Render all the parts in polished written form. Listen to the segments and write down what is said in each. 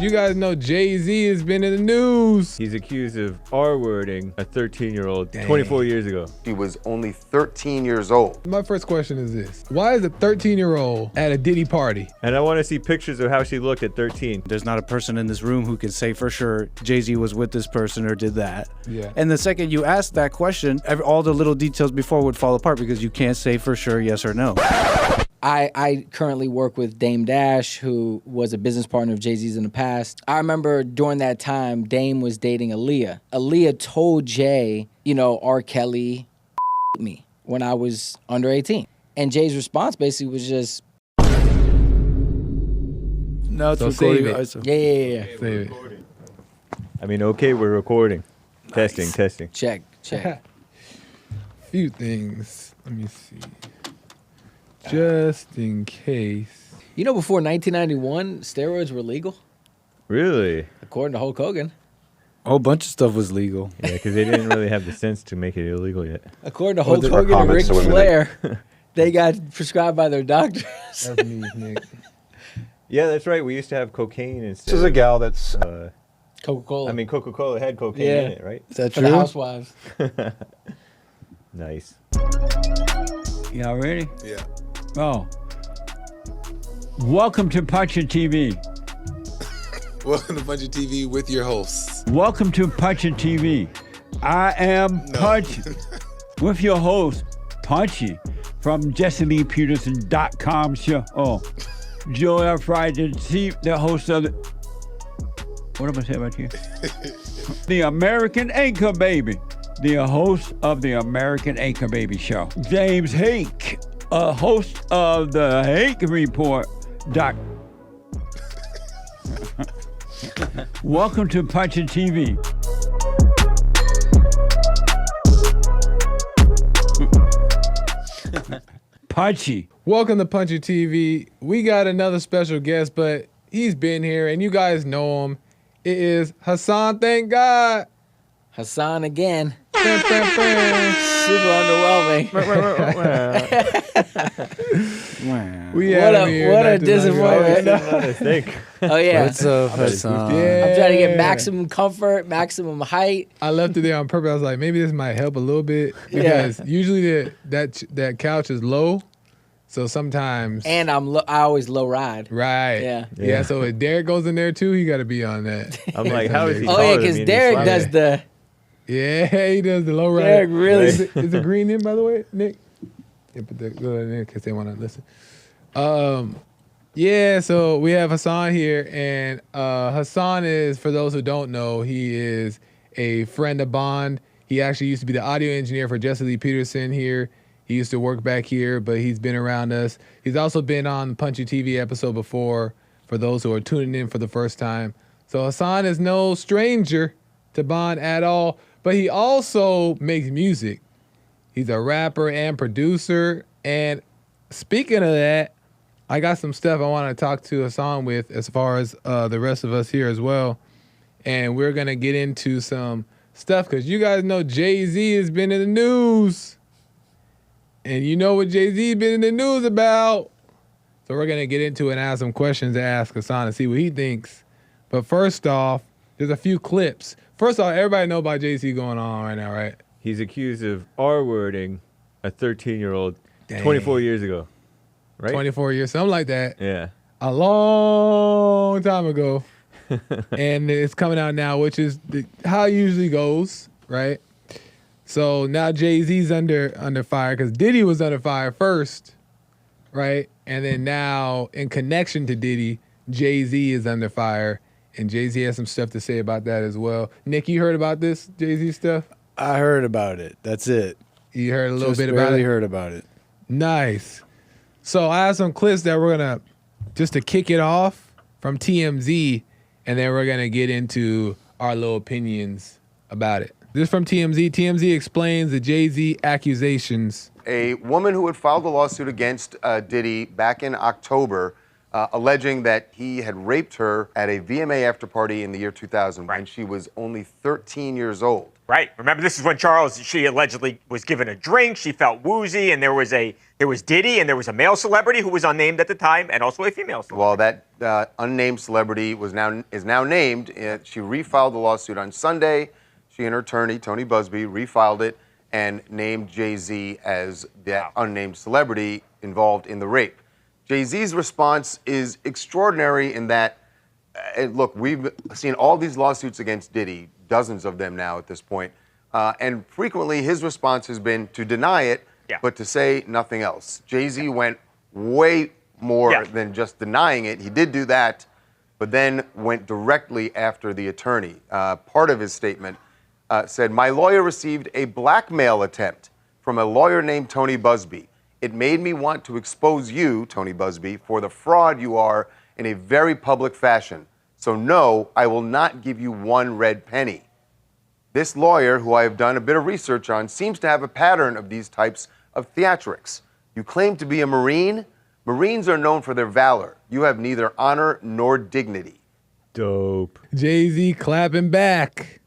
you guys know Jay-Z has been in the news. He's accused of R-wording a 13-year-old 24 years ago. He was only 13 years old. My first question is this. Why is a 13-year-old at a Diddy party? And I want to see pictures of how she looked at 13. There's not a person in this room who can say for sure Jay-Z was with this person or did that. Yeah. And the second you ask that question, all the little details before would fall apart because you can't say for sure yes or no. I currently work with Dame Dash, who was a business partner of Jay-Z's in the past. I remember during that time, Dame was dating Aaliyah. Aaliyah told Jay, R. Kelly me when I was under 18. And Jay's response basically was just... No, it's So recording. save it. Yeah. Save it. I mean, okay, we're recording. Nice. Testing. Check. Few things. Let me see. Just in case. Before 1991, steroids were legal, Really? according to Hulk Hogan. A whole bunch of stuff was legal. Yeah, because they didn't really have the sense to make it illegal yet. According to Hulk Hogan and Ric Flair, they got prescribed by their doctors. That's me, Nick. Yeah, that's right. We used to have cocaine instead. This is a gal that's... Coca-Cola. I mean, Coca-Cola had cocaine Yeah. in it, right? Is that for true? the housewives. Nice. Y'all ready? Yeah. Oh. Welcome to Punchie TV. Welcome to Punchie TV with your hosts. Welcome to Punchie TV. I am Punchie with your host, Punchie, from JesseLeePeterson.com show. Oh, Joel Friday, the host of the... What am I saying about you? The American Anchor Baby. The host of the American Anchor Baby show. James Hake, a host of the Hake Report. Welcome to Punchie TV. Punchie. Welcome to Punchie TV. We got another special guest, but he's been here and you guys know him. It is Hassan, thank God. Hassan again. Bam, bam, bam. Super underwhelming. We had him here. what a not too long ago. disappointment. Oh, yeah. What's up, Hassan? Yeah. I'm trying to get maximum comfort, maximum height. I left it there on purpose. I was like, maybe this might help a little bit because usually that couch is low, so sometimes. And I always low ride. Right. Yeah. So if Derek goes in there too, he got to be on that. I'm like, how is he Oh, taller yeah, than because me and Derek he's does flat? the... Yeah, he does the low ride. Derek really... Is it green in, by the way, Nick? Yeah, put that go in there because they want to listen. Yeah, so we have Hassan here, and Hassan is, for those who don't know, he is a friend of Bond. He actually used to be the audio engineer for Jesse Lee Peterson here. He used to work back here, but he's been around us. He's also been on the Punchie TV episode before, for those who are tuning in for the first time. So Hassan is no stranger to Bond at all, but he also makes music. He's a rapper and producer, and speaking of that, I got some stuff I want to talk to Hassan with as far as the rest of us here as well. And we're going to get into some stuff because you guys know Jay-Z has been in the news. And you know what Jay-Z been in the news about. So we're going to get into it and ask some questions to ask Hassan and see what he thinks. But first off, there's a few clips. First off, everybody know about Jay-Z going on right now, right? He's accused of R-wording a 13-year-old 24 years ago. Right? 24 years, something like that. Yeah. A long time ago. And it's coming out now, which is how it usually goes, right? So now Jay-Z's under fire because Diddy was under fire first, right? And then now, in connection to Diddy, Jay-Z is under fire. And Jay-Z has some stuff to say about that as well. Nick, you heard about this Jay-Z stuff? I heard about it. That's it. You heard a little Just bit about barely it? heard about it. Nice. So I have some clips that we're going to, just to kick it off from TMZ, and then we're going to get into our little opinions about it. This is from TMZ. TMZ explains the Jay-Z accusations. A woman who had filed a lawsuit against Diddy back in October alleging that he had raped her at a VMA after party in the year 2000 when she was only 13 years old. Right. Remember, this is when she allegedly was given a drink. She felt woozy, and there was Diddy, and there was a male celebrity who was unnamed at the time, and also a female celebrity. Well, that unnamed celebrity is now named. She refiled the lawsuit on Sunday. She and her attorney, Tony Busby, refiled it and named Jay-Z as that unnamed celebrity involved in the rape. Jay-Z's response is extraordinary in that, look, we've seen all these lawsuits against Diddy, dozens of them now at this point, and frequently his response has been to deny it, but to say nothing else. Jay-Z went way more than just denying it. He did do that, but then went directly after the attorney. Part of his statement said, "My lawyer received a blackmail attempt from a lawyer named Tony Busby. It made me want to expose you, Tony Busby, for the fraud you are in a very public fashion. So no, I will not give you one red penny." This lawyer, who I have done a bit of research on, seems to have a pattern of these types of theatrics. You claim to be a Marine? Marines are known for their valor. You have neither honor nor dignity. Dope. Jay-Z clapping back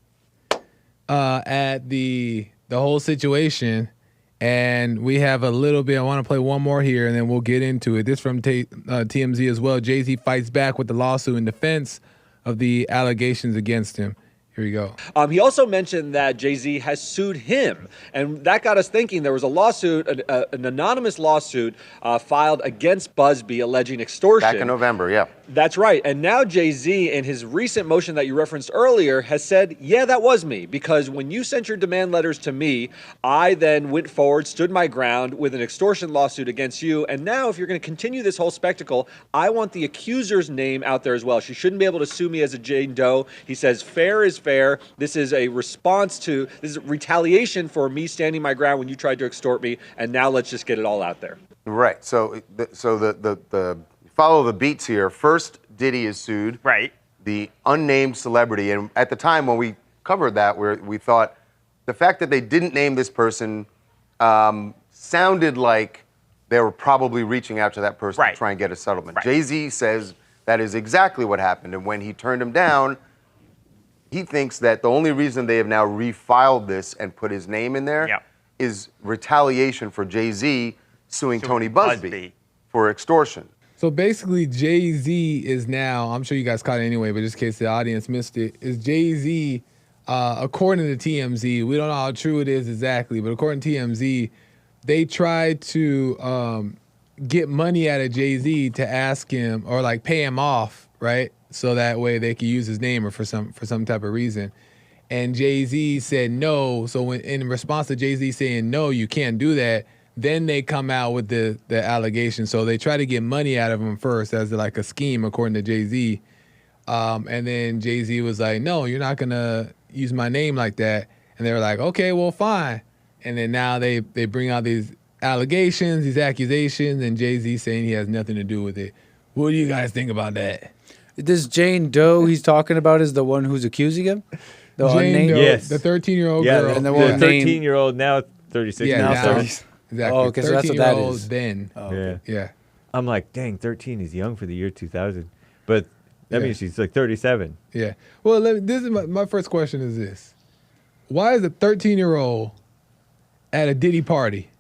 at the whole situation. And we have a little bit. I want to play one more here, and then we'll get into it. This from TMZ as well. Jay-Z fights back with the lawsuit in defense of the allegations against him. Here we go. He also mentioned that Jay-Z has sued him, and that got us thinking. There was a lawsuit, an anonymous lawsuit filed against Busby alleging extortion. Back in November, yeah. That's right. And now Jay-Z, in his recent motion that you referenced earlier, has said, yeah, that was me. Because when you sent your demand letters to me, I then went forward, stood my ground with an extortion lawsuit against you. And now if you're going to continue this whole spectacle, I want the accuser's name out there as well. She shouldn't be able to sue me as a Jane Doe. He says, fair is fair. This is a response to, this is retaliation for me standing my ground when you tried to extort me. And now let's just get it all out there. Right. So the follow the beats here. First, Diddy is sued. Right. The unnamed celebrity. And at the time when we covered that, we thought the fact that they didn't name this person sounded like they were probably reaching out to that person to try and get a settlement. Jay-Z says that is exactly what happened. And when he turned him down, he thinks that the only reason they have now refiled this and put his name in there is retaliation for Jay-Z suing Tony Busby for extortion. So basically, Jay-Z is now, I'm sure you guys caught it anyway, but just in case the audience missed it, is Jay-Z, according to TMZ, we don't know how true it is exactly, but according to TMZ, they tried to get money out of Jay-Z to ask him, or like pay him off, right? So that way they could use his name or for some type of reason. And Jay-Z said no. So when, in response to Jay-Z saying no, you can't do that, then they come out with the allegation. So they try to get money out of him first as like a scheme, according to Jay-Z. And then Jay-Z was like, no, you're not going to use my name like that. And they were like, okay, well, fine. And then now they bring out these allegations, these accusations, and Jay-Z saying he has nothing to do with it. What do you guys think about that? This Jane Doe he's talking about is the one who's accusing him? The Jane unnamed? Doe, Yes. the 13-year-old Yeah, girl. And the the one 13-year-old, now 36. Yeah, now now, 30. exactly. Oh, okay, so that's what that 13-year-old is. then. Oh, Yeah. okay. Yeah. I'm like, dang, 13 is young for the year 2000. But that Yeah. means she's like 37. Yeah. Well, this is my first question is this. Why is a 13-year-old at a Diddy party?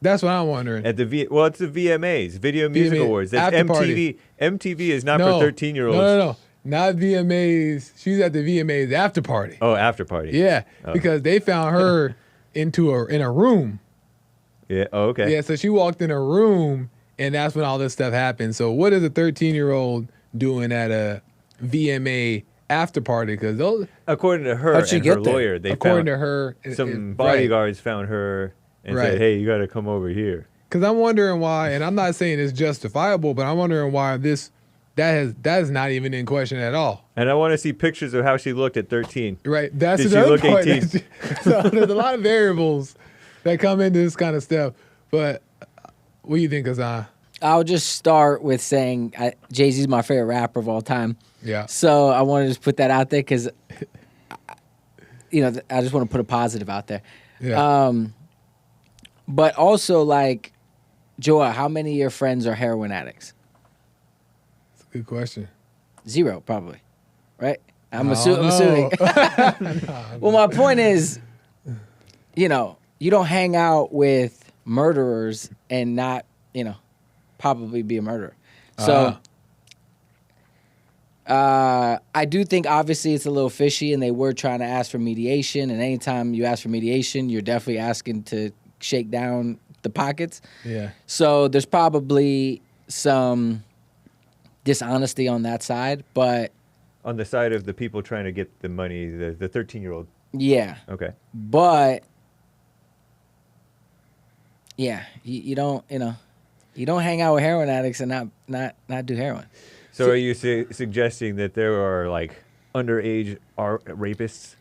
That's what I'm wondering. At the it's the VMAs, Video Music VMA Awards. That's after MTV. party. MTV is not for 13-year-olds. No. Not VMAs. She's at the VMAs after party. Oh, after party. Yeah, Oh. because they found her in a room. Yeah. Oh, okay. Yeah, so she walked in a room, and that's when all this stuff happened. So what is a 13-year-old doing at a VMA after party? Because those, According to her How'd she and get her there? lawyer, they according found to her, some bodyguards found her and Right. said, "Hey, you got to come over here." Because I'm wondering why, and I'm not saying it's justifiable, but I'm wondering why that is not even in question at all. And I want to see pictures of how she looked at 13. Right. That's Did she another look point. 18? So there's a lot of variables that come into this kind of stuff. But what do you think, Hassan? I'll just start with saying Jay-Z's my favorite rapper of all time. Yeah. So I want to just put that out there because, I just want to put a positive out there. Yeah. But also, like, Joa, how many of your friends are heroin addicts? Good question. 0, probably. Right? I'm I assuming. don't know. Well, my point is, you don't hang out with murderers and not, probably be a murderer. So I do think obviously it's a little fishy, and they were trying to ask for mediation. And anytime you ask for mediation, you're definitely asking to shake down the pockets. Yeah. So there's probably some dishonesty on that side, but On the side of the people trying to get the money, the 13-year-old. yeah. Okay. But yeah, you don't hang out with heroin addicts and not do heroin. So are you suggesting that there are like underage rapists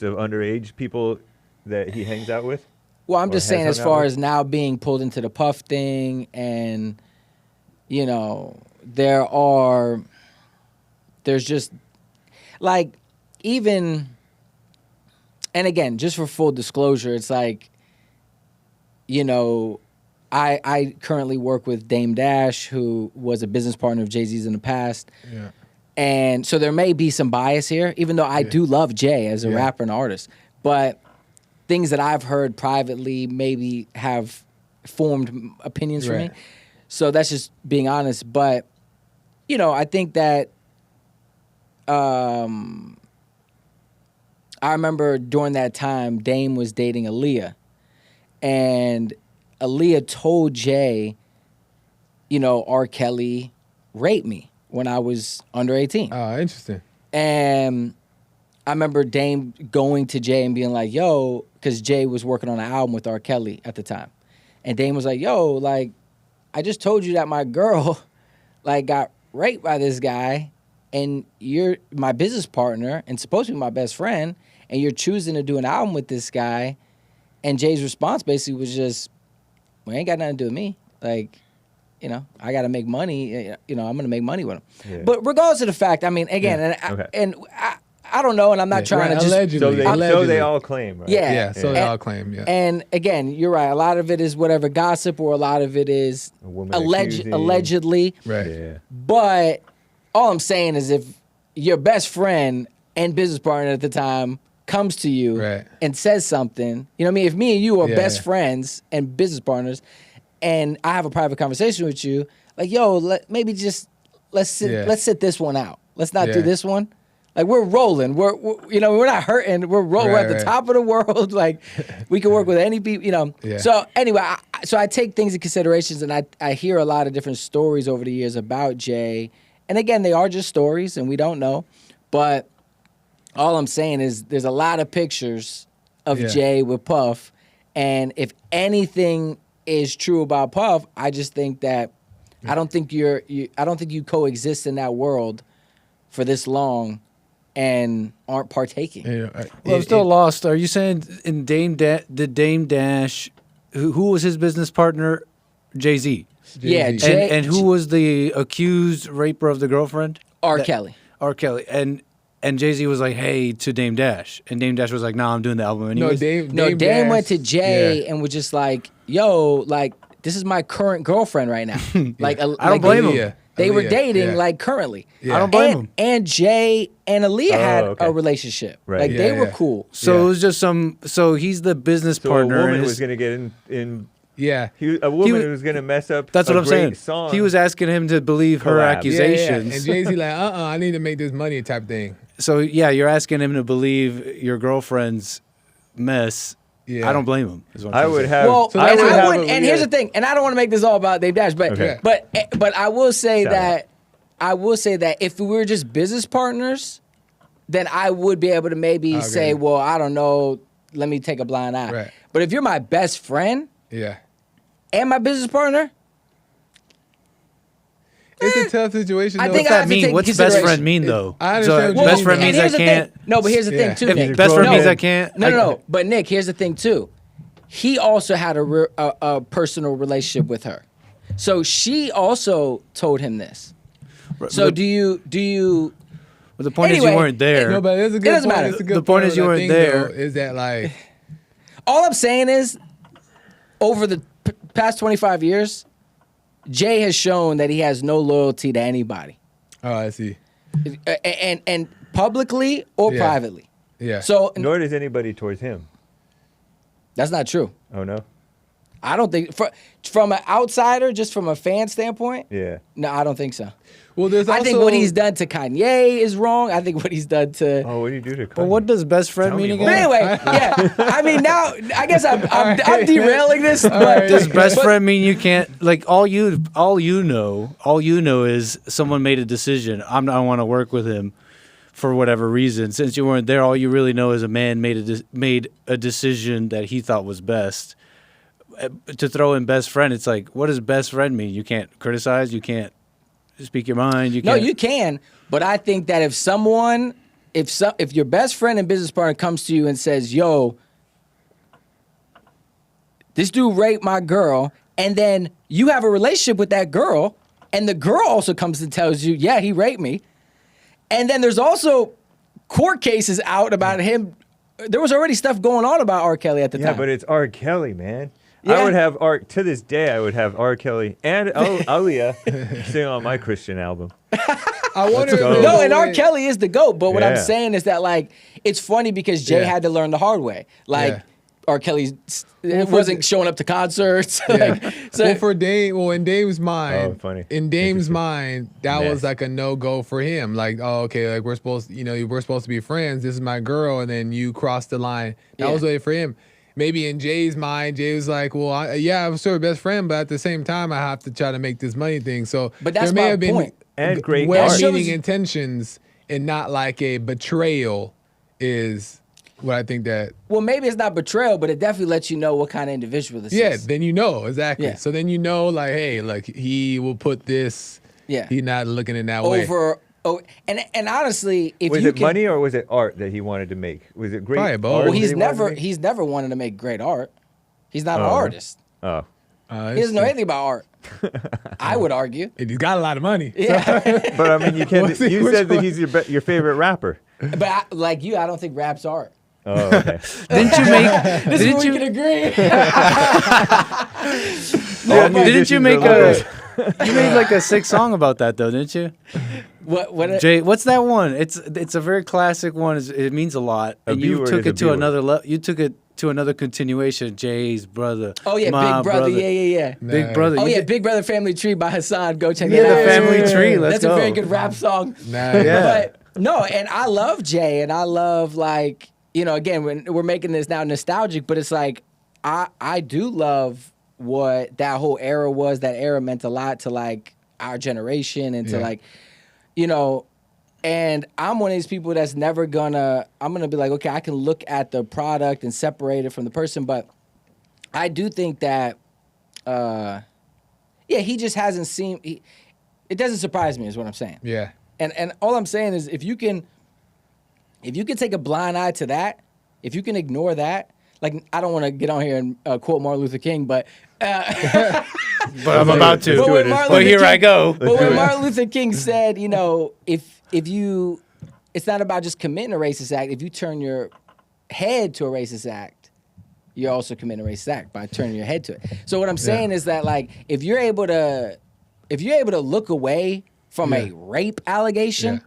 of underage people that he hangs out with? Well, I'm Or just has saying, as hung out far with? as now being pulled into the puff thing, and there's just like, even, and again, just for full disclosure, it's like, I currently work with Dame Dash, who was a business partner of Jay-Z's in the past. Yeah. And so there may be some bias here, even though I do love Jay as a rapper and artist. But things that I've heard privately maybe have formed opinions for me. So that's just being honest. But, I think that I remember during that time, Dame was dating Aaliyah. And Aaliyah told Jay, R. Kelly raped me when I was under 18. Oh, interesting. And I remember Dame going to Jay and being like, yo, because Jay was working on an album with R. Kelly at the time. And Dame was like, yo, like, I just told you that my girl, like, got raped by this guy, and you're my business partner and supposed to be my best friend, and you're choosing to do an album with this guy. And Jay's response basically was just, well, ain't got nothing to do with me. Like, I got to make money. I'm going to make money with him. Yeah. But regardless of the fact, I mean, again, I don't know, and I'm not trying to just... Allegedly. So they all claim, right? Yeah. Yeah, so they all claim, yeah. And again, you're right. A lot of it is whatever gossip, or a lot of it is A woman accusing. allegedly. Right. Yeah. But all I'm saying is, if your best friend and business partner at the time comes to you Right. and says something, you know what I mean? If me and you are Yeah, best yeah. friends and business partners, and I have a private conversation with you, like, yo, let's sit this one out. Let's not do Yeah. this one. Like, we're rolling. We're not hurting. We're rolling. We're Right, at the right. top of the world. Like, we can work with any people. Yeah. So anyway, I take things in considerations, and I hear a lot of different stories over the years about Jay. And again, they are just stories, and we don't know. But all I'm saying is, there's a lot of pictures of Yeah. Jay with Puff, and if anything is true about Puff, I just think that I don't think you coexist in that world for this long and aren't partaking. Well, I'm still lost. Are you saying in Dame Dash, who was his business partner? Jay-Z. Yeah, Jay-Z. Jay, And who was the accused raper of the girlfriend? R. Kelly. R. Kelly. And Jay-Z was like, hey, to Dame Dash. And Dame Dash was like, nah, I'm doing the album anyway. Dame Dash, went to Jay yeah. and was just like, yo, like, this is my current girlfriend right now. Like, I don't blame him. Aaliyah. They were Aaliyah, dating, yeah. like, currently. Yeah. I don't blame him. And Jay and Aaliyah had okay. a relationship. Right. Like, Yeah, they were yeah. cool. So Yeah. it was just so he's the business So partner. a woman and was his- going to get in Yeah. a woman was- who was going to mess up That's a what I'm great saying. song. He was asking him to believe her Collab. accusations. And Jay-Z like, I need to make this money type thing. So yeah, you're asking him to believe your girlfriend's mess. Yeah. I don't blame him. Is what I'm I trying to would say. have. Well, So and that's what I happened would, and here's the thing, and I don't want to make this all about Dave Dash, but Okay. but I will say Shout that if we were just business partners, then I would be able to maybe Okay. say, well, I don't know, let me take a blind eye. Right. But if you're my best friend Yeah. and my business partner, It's a tough situation. I though. think What's I that have to mean? take What's best consideration. friend mean though? I understand So what best you friend mean. means and I here's the can't. thing. No, but here's the Yeah. thing too, If Nick. best friend grown. means I can't. No. But Nick, here's the thing too. He also had a personal relationship with her, so she also told him this. So do you? But the point is Anyway, you weren't there. No, but it's a good doesn't point. matter. It's a good The point is of you that weren't thing, there. though, is that like All I'm saying is, over the past 25 years, Jay has shown that he has no loyalty to anybody. Oh, I see. and publicly or Yeah. privately. Yeah. So Nor does anybody towards him. that's not true. Oh no. I don't think from an outsider, just from a fan standpoint. Yeah. No, I don't think so. Well, there's also I think what he's done to Kanye is wrong. I think what he's done to. Oh, what do you do to? But what does best friend Tell mean me again? But anyway, yeah. I mean, now I guess I'm derailing this. But Does best friend mean you can't like all you know is someone made a decision. I don't want to work with him for whatever reason. Since you weren't there, all you really know is a man made a decision that he thought was best. To throw in best friend, it's like, what does best friend mean? You can't criticize. You can't speak your mind. No, you can. But I think that if your best friend and business partner comes to you and says, "Yo, this dude raped my girl," and then you have a relationship with that girl, and the girl also comes and tells you, "Yeah, he raped me," and then there's also court cases out about him. There was already stuff going on about R. Kelly at the time. Yeah, but it's R. Kelly, man. Yeah. I would have to this day. I would have R. Kelly and Aaliyah sing on my Christian album. I wonder. go. if there's No, a and R. way- Kelly is the GOAT. But what I'm Yeah. saying is that, like, it's funny because Jay Yeah. had to learn the hard way. Like, Yeah. R. Kelly for wasn't showing up to concerts. Yeah. Like, so well, for Dame, in Dame's mind, Oh, funny. in Dame's Interesting. mind, that Mess. was like a no-go for him. Like, oh, okay, like we're supposed to be friends. This is my girl, and then you crossed the line. That Yeah. was the way for him. Maybe in Jay's mind, Jay was like, well, I'm still her best friend, but at the same time, I have to try to make this money thing. So But that's there may my have been point. And great well-meaning art. intentions, and not like a betrayal. Is what I think that. well, maybe it's not betrayal, but it definitely lets you know what kind of individual this Yeah, is. then you know exactly. Yeah. So then you know, like, hey, like he will put this. Yeah. He's not looking in that way. And honestly, if Was you it can, money or was it art that he wanted to make? Was it great? Probably both. art well, that he's he wanted to never make? he's never wanted to make great art. He's not an Oh. artist. Oh. He doesn't know anything about art. I would argue. He's got a lot of money. Yeah, But I mean, you can't. We'll see You which said that one. he's your favorite rapper. but like you, I don't think rap's art. Oh, okay. Didn't you make? This is didn't where you? we can agree. Didn't you make musicians a? You made like a sick song about that though, didn't you? What? Jay, what's that one? It's a very classic one. It means a lot, A and B you word took is a it B to word. another. You took it to another continuation. Jay's brother. Oh yeah, my Big Brother. Yeah. Big brother. Oh You yeah, did- Big Brother Family Tree by Hassan. Go check Yeah, it out. the Family Tree. Let's That's go. a very good rap song. Nice. Yeah. But no, and I love Jay, and I love like again when we're making this now nostalgic, but it's like I do love what that whole era was. That era meant a lot to like our generation and to Yeah. like and I'm one of these people that's never gonna. I'm gonna be like, okay, I can look at the product and separate it from the person, but I do think that, he just hasn't seen. It doesn't surprise me, is what I'm saying. Yeah. And all I'm saying is, if you can take a blind eye to that, if you can ignore that, like I don't want to get on here and quote Martin Luther King, but. But I'm about to. But when it. Martin But Luther here King- I go. But when Martin Luther King said, if you, it's not about just committing a racist act. If you turn your head to a racist act, you're also committing a racist act by turning your head to it. So what I'm saying is that like if you're able to look away from a rape allegation, Yeah.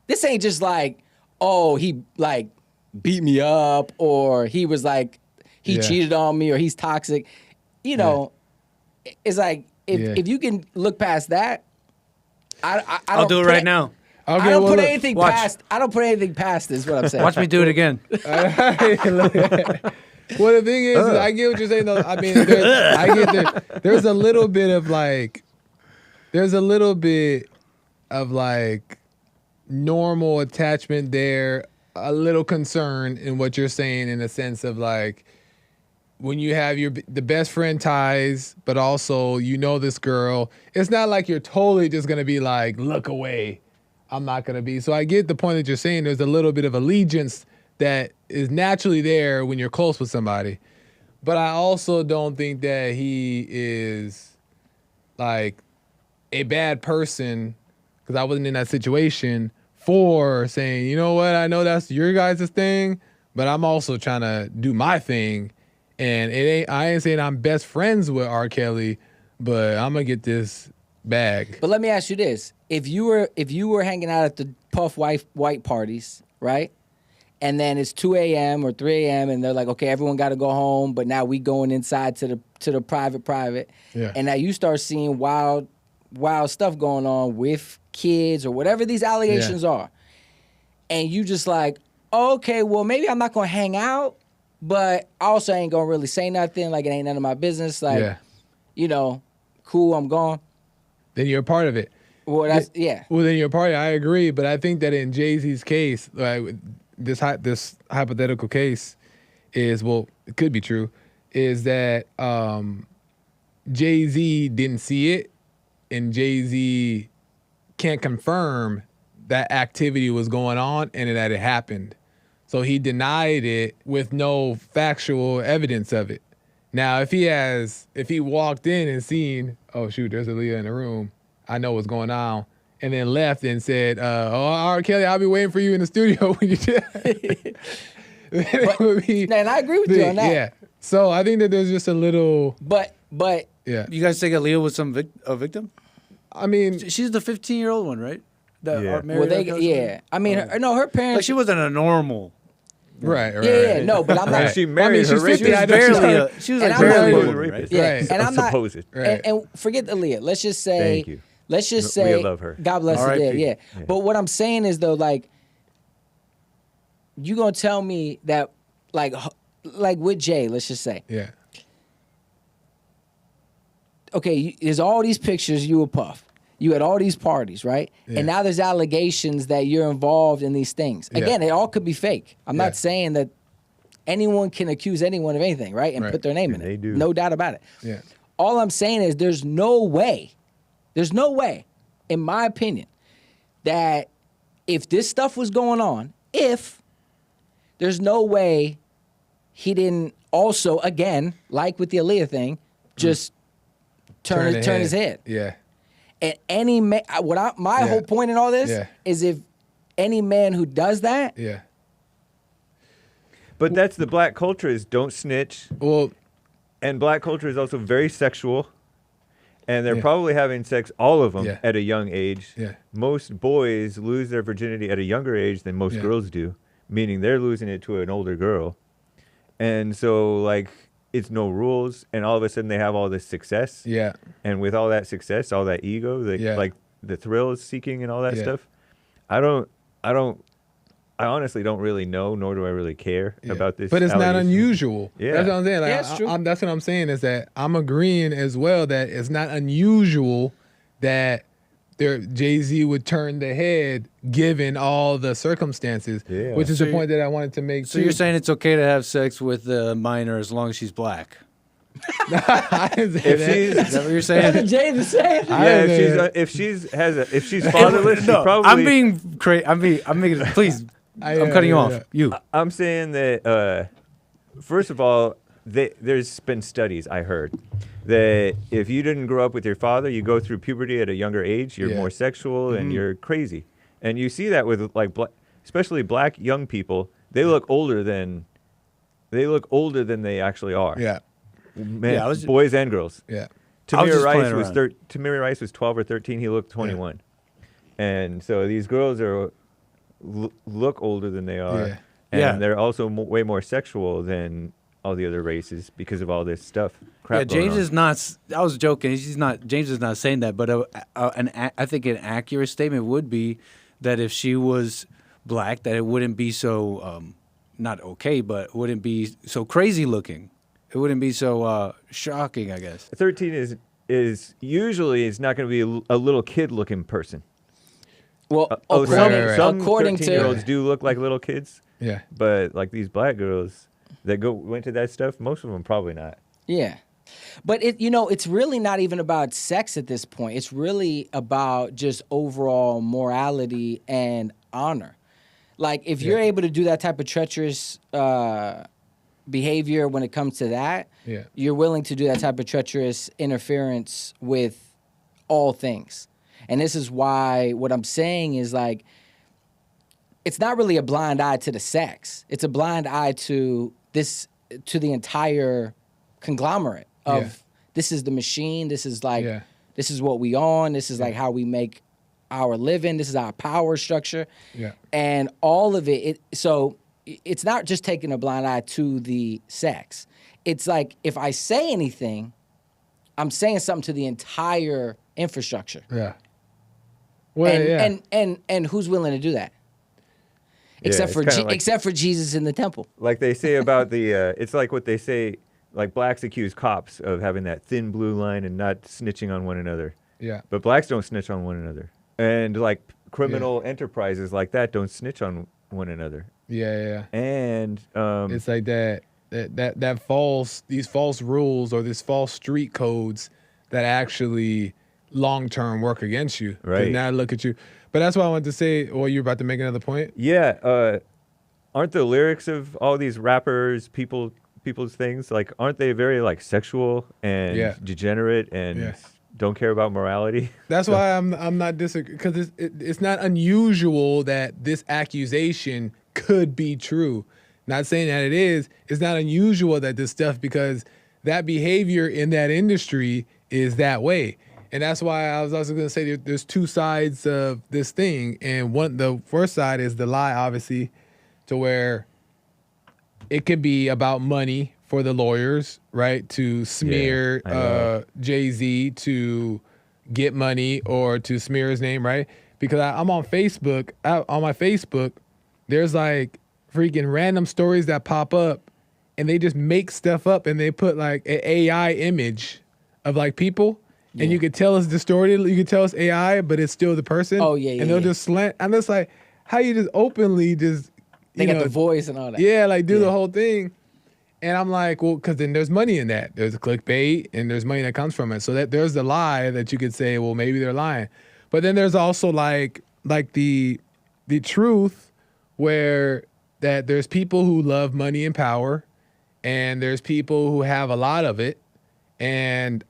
this ain't just like, oh, he like beat me up, or he was like he Yeah. cheated on me, or he's toxic. It's like if you can look past that, I I'll don't do it put right now. I Okay, don't well, put look, anything watch. past. I don't put anything past. Is what I'm saying. Watch me do it again. Well, the thing is, I get what you're saying. Though. I mean, I get there. There's a little bit of like normal attachment there. A little concern in what you're saying, in the sense of like when you have the best friend ties, but also this girl. It's not like you're totally just gonna be like, look away. I'm not gonna be. So I get the point that you're saying. There's a little bit of allegiance that is naturally there when you're close with somebody. But I also don't think that he is like a bad person, because I wasn't in that situation, for saying, you know what, I know that's your guys' thing, but I'm also trying to do my thing. And I ain't saying I'm best friends with R. Kelly, but I'm gonna get this bag. But let me ask you this: if you were hanging out at the Puff white parties, right? And then it's 2 a.m. or 3 a.m. and they're like, okay, everyone got to go home, but now we going inside to the private. Yeah. And now you start seeing wild stuff going on with kids or whatever these allegations are. And you just like, okay, well, maybe I'm not going to hang out, but I also ain't going to really say nothing. Like, it ain't none of my business. Like, you know, cool, I'm gone. Then you're a part of it. Well, that's, Well, then you're a part of it. I agree. But I think that in Jay-Z's case, like this hypothetical case is, well, it could be true, is that Jay-Z didn't see it, and Jay-Z can't confirm that activity was going on and that it happened. So he denied it with no factual evidence of it. Now, if he walked in and seen, oh shoot, there's Aaliyah in the room, I know what's going on, and then left and said, all right, Kelly, I'll be waiting for you in the studio when you do. And I agree with you on that. Yeah. So I think that there's just a little. But yeah. You guys think Aaliyah was a victim? I mean, she's the 15-year-old one, right? That Yeah. I mean, her parents. Like she wasn't a normal. Right. Yeah, no, but I'm not. Right. She married her she's 50. rapist. She was And like I'm not- barely a Supposed woman, right? rapist. Yeah, Right. and I'm not. Supposed. Right. And forget Aaliyah. Let's just say. Thank you. Let's just We say. love her. God bless her. R.I.P. Yeah. But what I'm saying is though, like, you gonna tell me that, like with Jay, let's just say. Yeah. Okay, there's all these pictures you were Puff. You had all these parties, right? Yeah. And now there's allegations that you're involved in these things. Yeah. Again, it all could be fake. I'm Yeah. not saying that anyone can accuse anyone of anything, right? And Right. put their name in They it. do. No doubt about it. Yeah. All I'm saying is there's no way, in my opinion, that if this stuff was going on, there's no way he didn't also, again, like with the Aaliyah thing, just turn his head. Yeah. And any man, my whole point in all this Yeah. is if any man who does that, Yeah. But that's the black culture is don't snitch. Well, And black culture is also very sexual. And they're Yeah. probably having sex, all of them, Yeah. at a young age. Yeah. Most boys lose their virginity at a younger age than most Yeah. girls do, meaning they're losing it to an older girl. And so, like, it's no rules. And all of a sudden they have all this success. yeah. And with all that success, all that ego, Yeah. like the thrill seeking and all that Yeah. stuff, I honestly don't really know, nor do I really care Yeah. about this. But it's not allegation. unusual. Yeah. That's what I'm saying. Like, Yeah, it's true. that's what I'm saying is that I'm agreeing as well that it's not unusual that Jay-Z would turn the head given all the circumstances, Yeah. which is So the point that I wanted to make. So you're saying it's okay to have sex with a minor as long as she's black? I didn't say If that. she's Is that what you're saying? Jay the same. if she's fatherless, she No, probably. I'm being crazy. I'm making. Please, I'm cutting you off. yeah. You. I'm saying that first of all, there's been studies I heard that if you didn't grow up with your father, you go through puberty at a younger age, you're Yeah. more sexual and you're crazy, and you see that with like especially black young people. They look older than they actually are. Yeah. Man, Yeah, I was- boys and girls. Yeah. I was Tamir just Rice playing was around. Tamir Rice was 12 or 13. He looked 21, and so these girls are look older than they are, Yeah. and Yeah. they're also way more sexual than all the other races because of all this stuff. Crap Yeah, going James on. is not. I was joking. He's not. James is not saying that. But I think an accurate statement would be that if she was black, that it wouldn't be so not okay, but wouldn't be so crazy looking. It wouldn't be so shocking, I guess. 13 is usually it's not going to be a little kid looking person. Well, Some according 13-year-olds to do look like little kids, Yeah. but like these black girls that went to that stuff, most of them probably not. yeah, but it's really not even about sex at this point. It's really about just overall morality and honor. Like if you're able to do that type of treacherous behavior when it comes to that, Yeah. you're willing to do that type of treacherous interference with all things. And this is why what I'm saying is like, it's not really a blind eye to the sex. It's a blind eye to the entire conglomerate of Yeah. this is the machine. This is like Yeah. This is what we own. This is like how we make our living. This is our power structure. Yeah. And all of it, so it's not just taking a blind eye to the sex. It's like if I say anything, I'm saying something to the entire infrastructure. Yeah. Well, And who's willing to do that? Yeah, Except it's kinda except for Jesus in the temple. Like they say about the, it's like what they say, like blacks accuse cops of having that thin blue line and not snitching on one another. Yeah. But blacks don't snitch on one another. And like criminal enterprises like that don't snitch on one another. Yeah. And It's like that these false rules or these false street codes that actually long-term work against you. 'Cause Right. now look at you. But that's why I wanted to say, well, you're about to make another point? yeah, aren't the lyrics of all these rappers, people's things, like, aren't they very like sexual and degenerate and don't care about morality? That's why I'm not disagreeing, because it's not unusual that this accusation could be true. Not saying that it is. It's not unusual that this stuff, because that behavior in that industry is that way. And that's why I was also going to say there's two sides of this thing. And the first side is the lie, obviously, to where it could be about money for the lawyers, right? To smear Jay-Z to get money or to smear his name, right? Because I'm on Facebook. On my Facebook, there's like freaking random stories that pop up, and they just make stuff up, and they put like an AI image of like people. And you could tell it's distorted. You could tell it's AI, but it's still the person. Oh, yeah. And they'll just slant. I'm just like, how you just openly just, They got the voice and all that. yeah, like do the whole thing. And I'm like, well, because then there's money in that. There's a clickbait, and there's money that comes from it. So that there's the lie that you could say, well, maybe they're lying. But then there's also like the truth, where that there's people who love money and power, and there's people who have a lot of it, and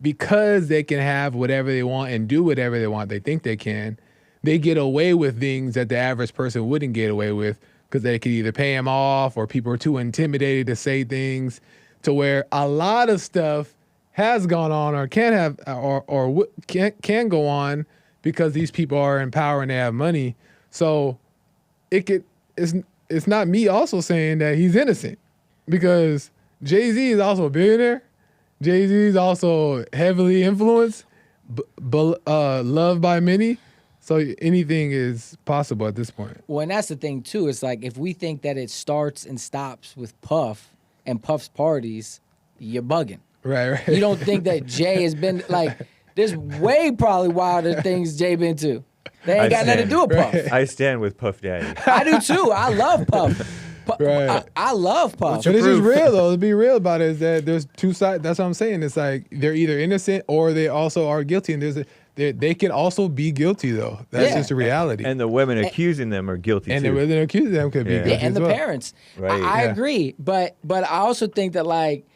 because they can have whatever they want and do whatever they want, they think they can, they get away with things that the average person wouldn't get away with, because they could either pay them off, or people are too intimidated to say things, to where a lot of stuff has gone on or can have or can go on because these people are in power and they have money. So it's not me also saying that he's innocent, because Jay-Z is also a billionaire. Jay-Z is also heavily influenced, loved by many. So anything is possible at this point. Well, and that's the thing too. It's like if we think that it starts and stops with Puff and Puff's parties, you're bugging. Right. You don't think that Jay has been like, there's way probably wilder things Jay been to. They ain't got nothing to do with Puff. I stand with Puff Daddy. I do too. I love Puff. Right. I love Puff. But it's just real though. To be real about it is that there's two sides. That's what I'm saying. It's like they're either innocent or they also are guilty, and they can also be guilty though. That's just a reality. And the women accusing them are guilty and too. the women accusing them could be guilty and as the well. parents. Right. I agree, but I also think that like,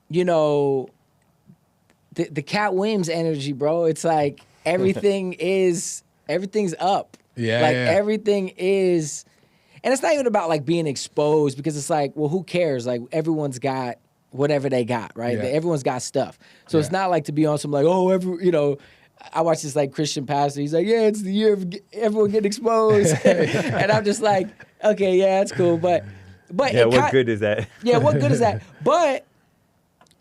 you know, the Cat Williams energy, bro. It's like everything's up. Yeah. Like everything is. And it's not even about like being exposed, because it's like, well, who cares? Like everyone's got whatever they got, right? Yeah. Everyone's got stuff. So it's not like to be on some like, oh, I watched this like Christian pastor. He's like, yeah, it's the year of everyone getting exposed. And I'm just like, okay, yeah, that's cool. But yeah, what good is that? Yeah, what good is that? But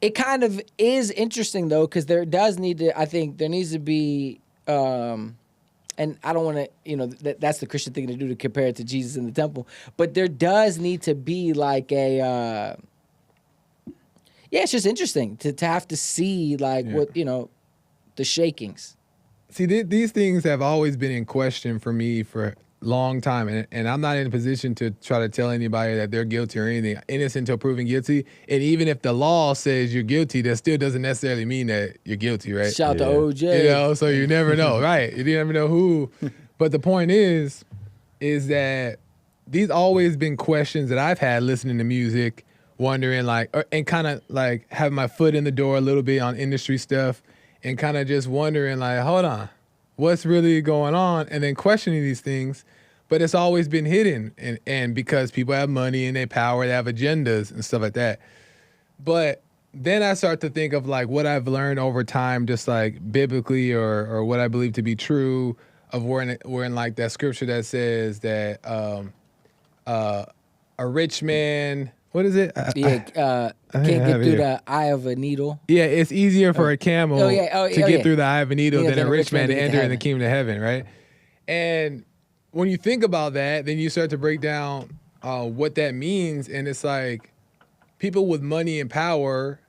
it kind of is interesting though, because there needs to be, and I don't want to, that's the Christian thing to do, to compare it to Jesus in the temple. But there does need to be like it's just interesting to have to see like what, the shakings. See, these things have always been in question for me for a long time, and I'm not in a position to try to tell anybody that they're guilty or anything. Innocent until proven guilty, and even if the law says you're guilty, that still doesn't necessarily mean that you're guilty, right? Shout out to OJ. So you never know, right? You never know who. But the point is that these always been questions that I've had listening to music, wondering like, and kind of like having my foot in the door a little bit on industry stuff, and kind of just wondering like, hold on, what's really going on? And then questioning these things. But it's always been hidden, and because people have money and they power, they have agendas and stuff like that. But then I start to think of like what I've learned over time, just like biblically or what I believe to be true of we're in like that scripture that says that a rich man, what is it? Can't get through the eye of a needle. Yeah, it's easier for a camel to get through the eye of a needle than a rich man to enter in the kingdom of heaven, right? And when you think about that, then you start to break down what that means, and it's like people with money and power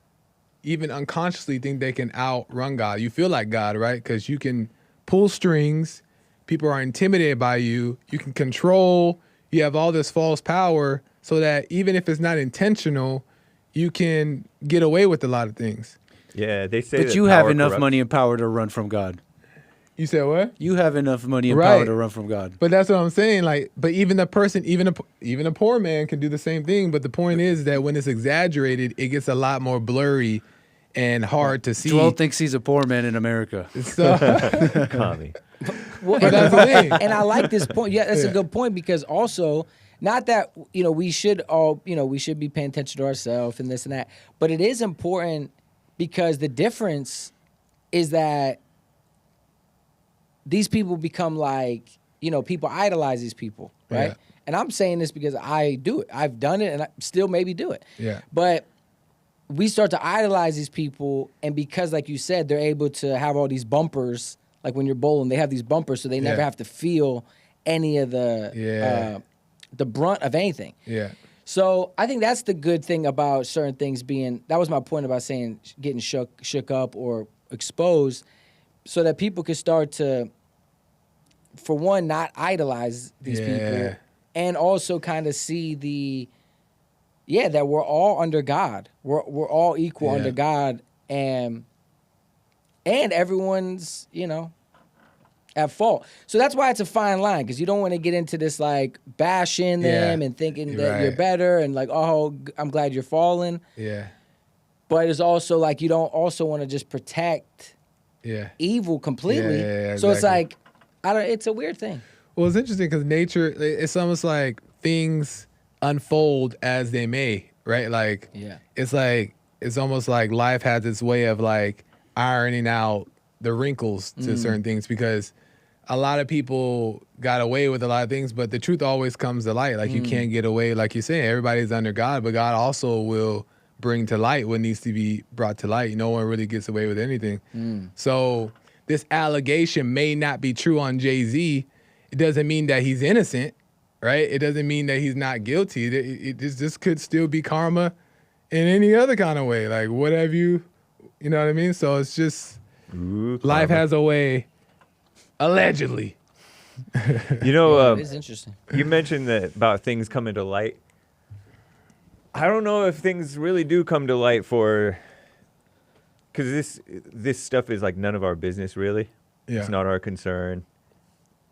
even unconsciously think they can outrun God. You feel like God, right? Because you can pull strings. People are intimidated by you. You can control. You have all this false power so that even if it's not intentional, you can get away with a lot of things. Yeah, they say but you have enough money and power to run from God. You said what? You have enough money and power to run from God. But that's what I'm saying. Like, but even a person, even a poor man can do the same thing. But the point is that when it's exaggerated, it gets a lot more blurry and hard to see. Joel thinks he's a poor man in America. So, Commie. Well, but that's the thing. And I like this point. Yeah, that's a good point because also, not that we should all we should be paying attention to ourselves and this and that, but it is important because the difference is that these people become like, people idolize these people, right? Yeah. And I'm saying this because I do it. I've done it and I still maybe do it. Yeah. But we start to idolize these people, and because, like you said, they're able to have all these bumpers, like when you're bowling, they have these bumpers so they never have to feel any of the brunt of anything. Yeah. So I think that's the good thing about certain things being, that was my point about saying getting shook up or exposed, so that people could start to, for one, not idolize these people, and also kind of see that we're all under God. We're all equal under God, and everyone's, at fault. So that's why it's a fine line, because you don't want to get into this like bashing them and thinking that you're better and like, oh, I'm glad you're falling. Yeah. But it's also like you don't also want to just protect evil completely. Yeah, so it's like, it's a weird thing. Well, it's interesting because nature, it's almost like things unfold as they may, right? Like, it's almost like life has its way of like ironing out the wrinkles to certain things, because a lot of people got away with a lot of things, but the truth always comes to light. Like you can't get away, like you're saying, everybody's under God, but God also will bring to light what needs to be brought to light. No one really gets away with anything. So this allegation may not be true on Jay-Z. It doesn't mean that he's innocent, right? It doesn't mean that he's not guilty. This could still be karma in any other kind of way. Like, what have you know what I mean? So it's just, life has a way, allegedly. It's interesting. You mentioned that about things coming to light. I don't know if things really do come to light because this stuff is like none of our business, really. Yeah. It's not our concern.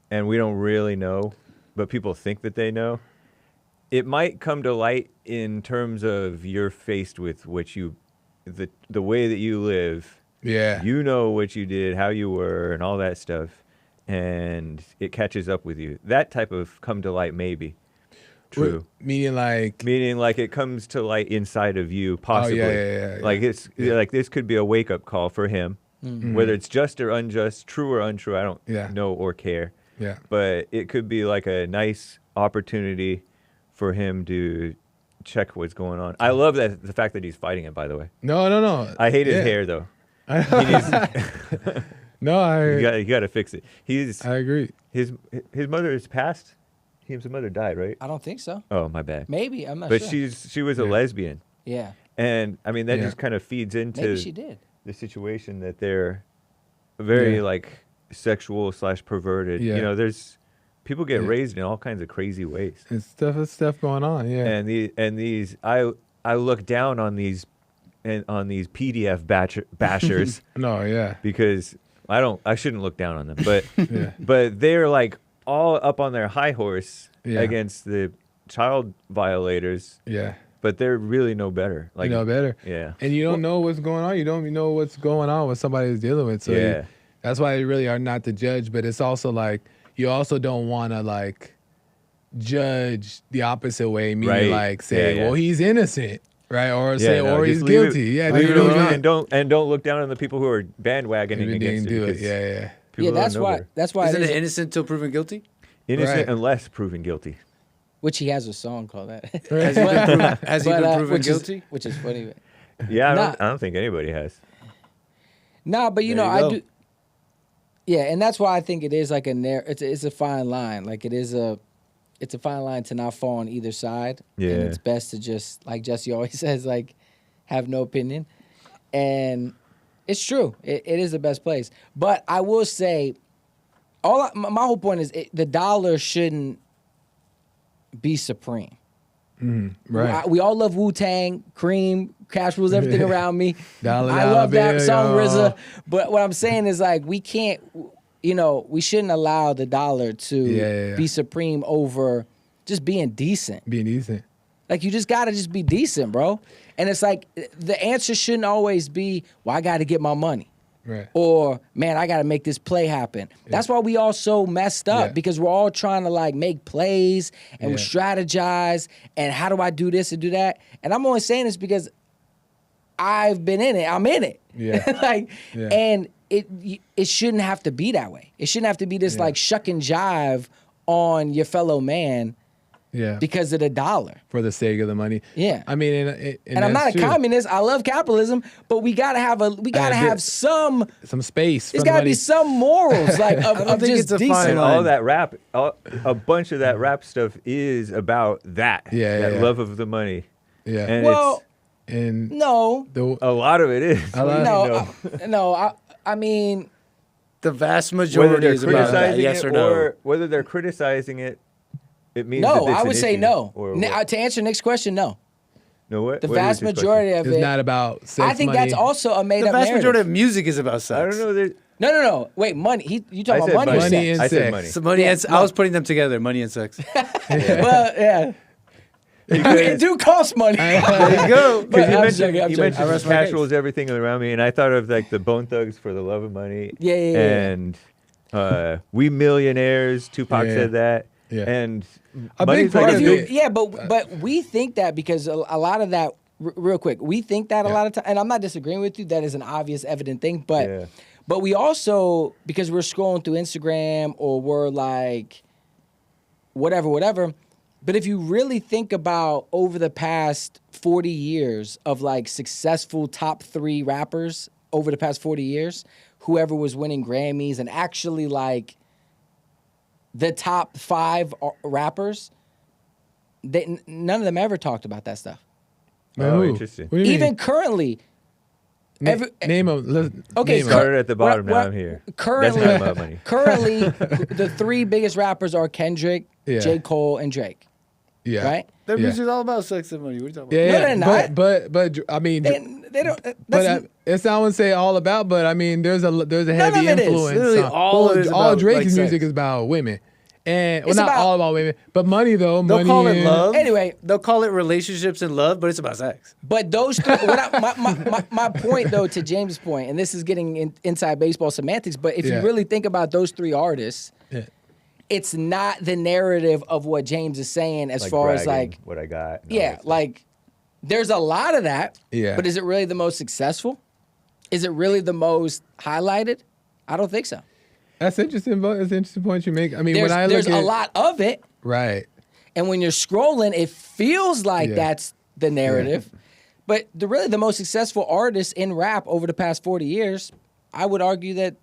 And we don't really know, but people think that they know. It might come to light in terms of you're faced with the way that you live. Yeah. You know what you did, how you were, and all that stuff. And it catches up with you. That type of come to light maybe. True. Meaning like it comes to light inside of you, possibly. Yeah. Like like this could be a wake up call for him. Whether it's just or unjust, true or untrue, I don't know or care. Yeah. But it could be like a nice opportunity for him to check what's going on. I love the fact that he's fighting it, by the way. No. I hate his hair though. You got to fix it. I agree. His mother is passed. His mother died, right? I don't think so. Oh, my bad. Maybe, I'm not sure. But she was a lesbian. Yeah. And I mean that just kind of feeds into maybe she did. The situation that they're very like sexual / perverted. Yeah. You know, there's people get raised in all kinds of crazy ways. It's stuff going on. Yeah. And these I look down on these PDF bashers. No, yeah. Because I shouldn't look down on them, but but they're like all up on their high horse against the child violators. Yeah. But they're really no better. Like, you know better. Yeah. And you don't know what's going on. You don't even know what's going on with somebody who's dealing with. So that's why you really are not to judge. But it's also like, you also don't want to like judge the opposite way. Meaning like say, well, he's innocent. Right, or Yeah, say, no, or just he's leave guilty. Yeah, leave leave it it alone, alone. and don't look down on the people who are bandwagoning If he against didn't do it. because Yeah. people Yeah, don't that's know why. better. That's why Isn't it it is, innocent till proven guilty? Innocent Right. unless proven guilty. which he has a song called that. Has he been proven guilty? Which is funny. Yeah, Nah. I don't think anybody has. Nah, but you There know, you I go. do. Yeah, and that's why I think it is like it's a fine line. Like it's a fine line to not fall on either side. Yeah. And it's best to just, like Jesse always says, like, have no opinion. And it's true. It is the best place. But I will say, my whole point is the dollar shouldn't be supreme. Right. We all love Wu-Tang, Cream, Cash rules everything around me. Dollar, I dollar love that bill, song, y'all. RZA. But what I'm saying is, like, we can't, we shouldn't allow the dollar to be supreme over just being decent. Being decent. Like, you just gotta just be decent, bro. And it's like, the answer shouldn't always be, well, I gotta get my money. Right. Or, man, I gotta make this play happen. That's why we all so messed up, because we're all trying to, like, make plays and we strategize and how do I do this and do that? And I'm only saying this because I've been in it. I'm in it. Yeah. And it shouldn't have to be that way. It shouldn't have to be this like shuck and jive on your fellow man because of the dollar. For the sake of the money. Yeah. I mean, and I'm not that's a true. communist. I love capitalism, but we gotta have some. Some space. There's from the gotta money. be some morals, like of think just it's a fine decent. And line. all that rap, a bunch of that rap stuff is about that. That love of the money. Yeah. And Well, and no, a lot of it is. I mean, The vast Whether majority they're is about that. criticizing Yes it or no? or whether they're criticizing it, it means that no. it's I an would say issue, no. or To answer Nick's question, no. No, what? The what vast is his majority of it's it. not about sex, I think money. that's also a made The up vast narrative. majority of music is about sex. I don't know. There, No. Wait, money. You talking I about said money or money. sex? and I said sex. money. So money and I was putting them together, money and sex. Well, yeah. It do cost money. There you go. But You I'm mentioned, joking, I'm you joking. mentioned rest my casual case. is everything around me, and I thought of like the Bone Thugs for the love of money. Yeah. And We Millionaires, Tupac Yeah. said that. Yeah. And A money's big part like of a it- big, Yeah, but we think that because a lot of that, real quick, we think that a lot of time, and I'm not disagreeing with you. That is an obvious, evident thing, but Yeah. but we also, because we're scrolling through Instagram or we're like whatever. But if you really think about over the past 40 years of like successful top 3 rappers over the past 40 years, whoever was winning Grammys and actually like the top 5 rappers, none of them ever talked about that stuff. Oh, Who? interesting. What do you Even mean? currently, Name them. Okay, Started at the bottom, now I'm here. Currently, That's not about money. currently, the 3 biggest rappers are Kendrick, Yeah. J. Cole, and Drake. Yeah. Right? Their Yeah. music's all about sex and money. What are you talking about? Yeah, No, they're not. But I mean, They don't. but That's, it's not what say all about. But I mean, there's a heavy of it is. influence. Literally on- all of it is all about, Drake's like, sex. music is about women, and well, It's not about- all about women, but money though. They'll money call it and- love. Anyway. They'll call it relationships and love, but it's about sex. but those 3. My point though, to James' point, and this is getting inside baseball semantics. But if Yeah. you really think about those 3 artists, Yeah. it's not the narrative of what James is saying as Like far as bragging, like. what I got. and all Yeah, that stuff. like there's a lot of that. Yeah. But is it really the most successful? Is it really the most highlighted? I don't think so. That's interesting. But it's an interesting point you make. I mean, There's when I there's look a at lot of it, right, and when you're scrolling, it feels like Yeah. that's the narrative. But the most successful artists in rap over the past 40 years, I would argue that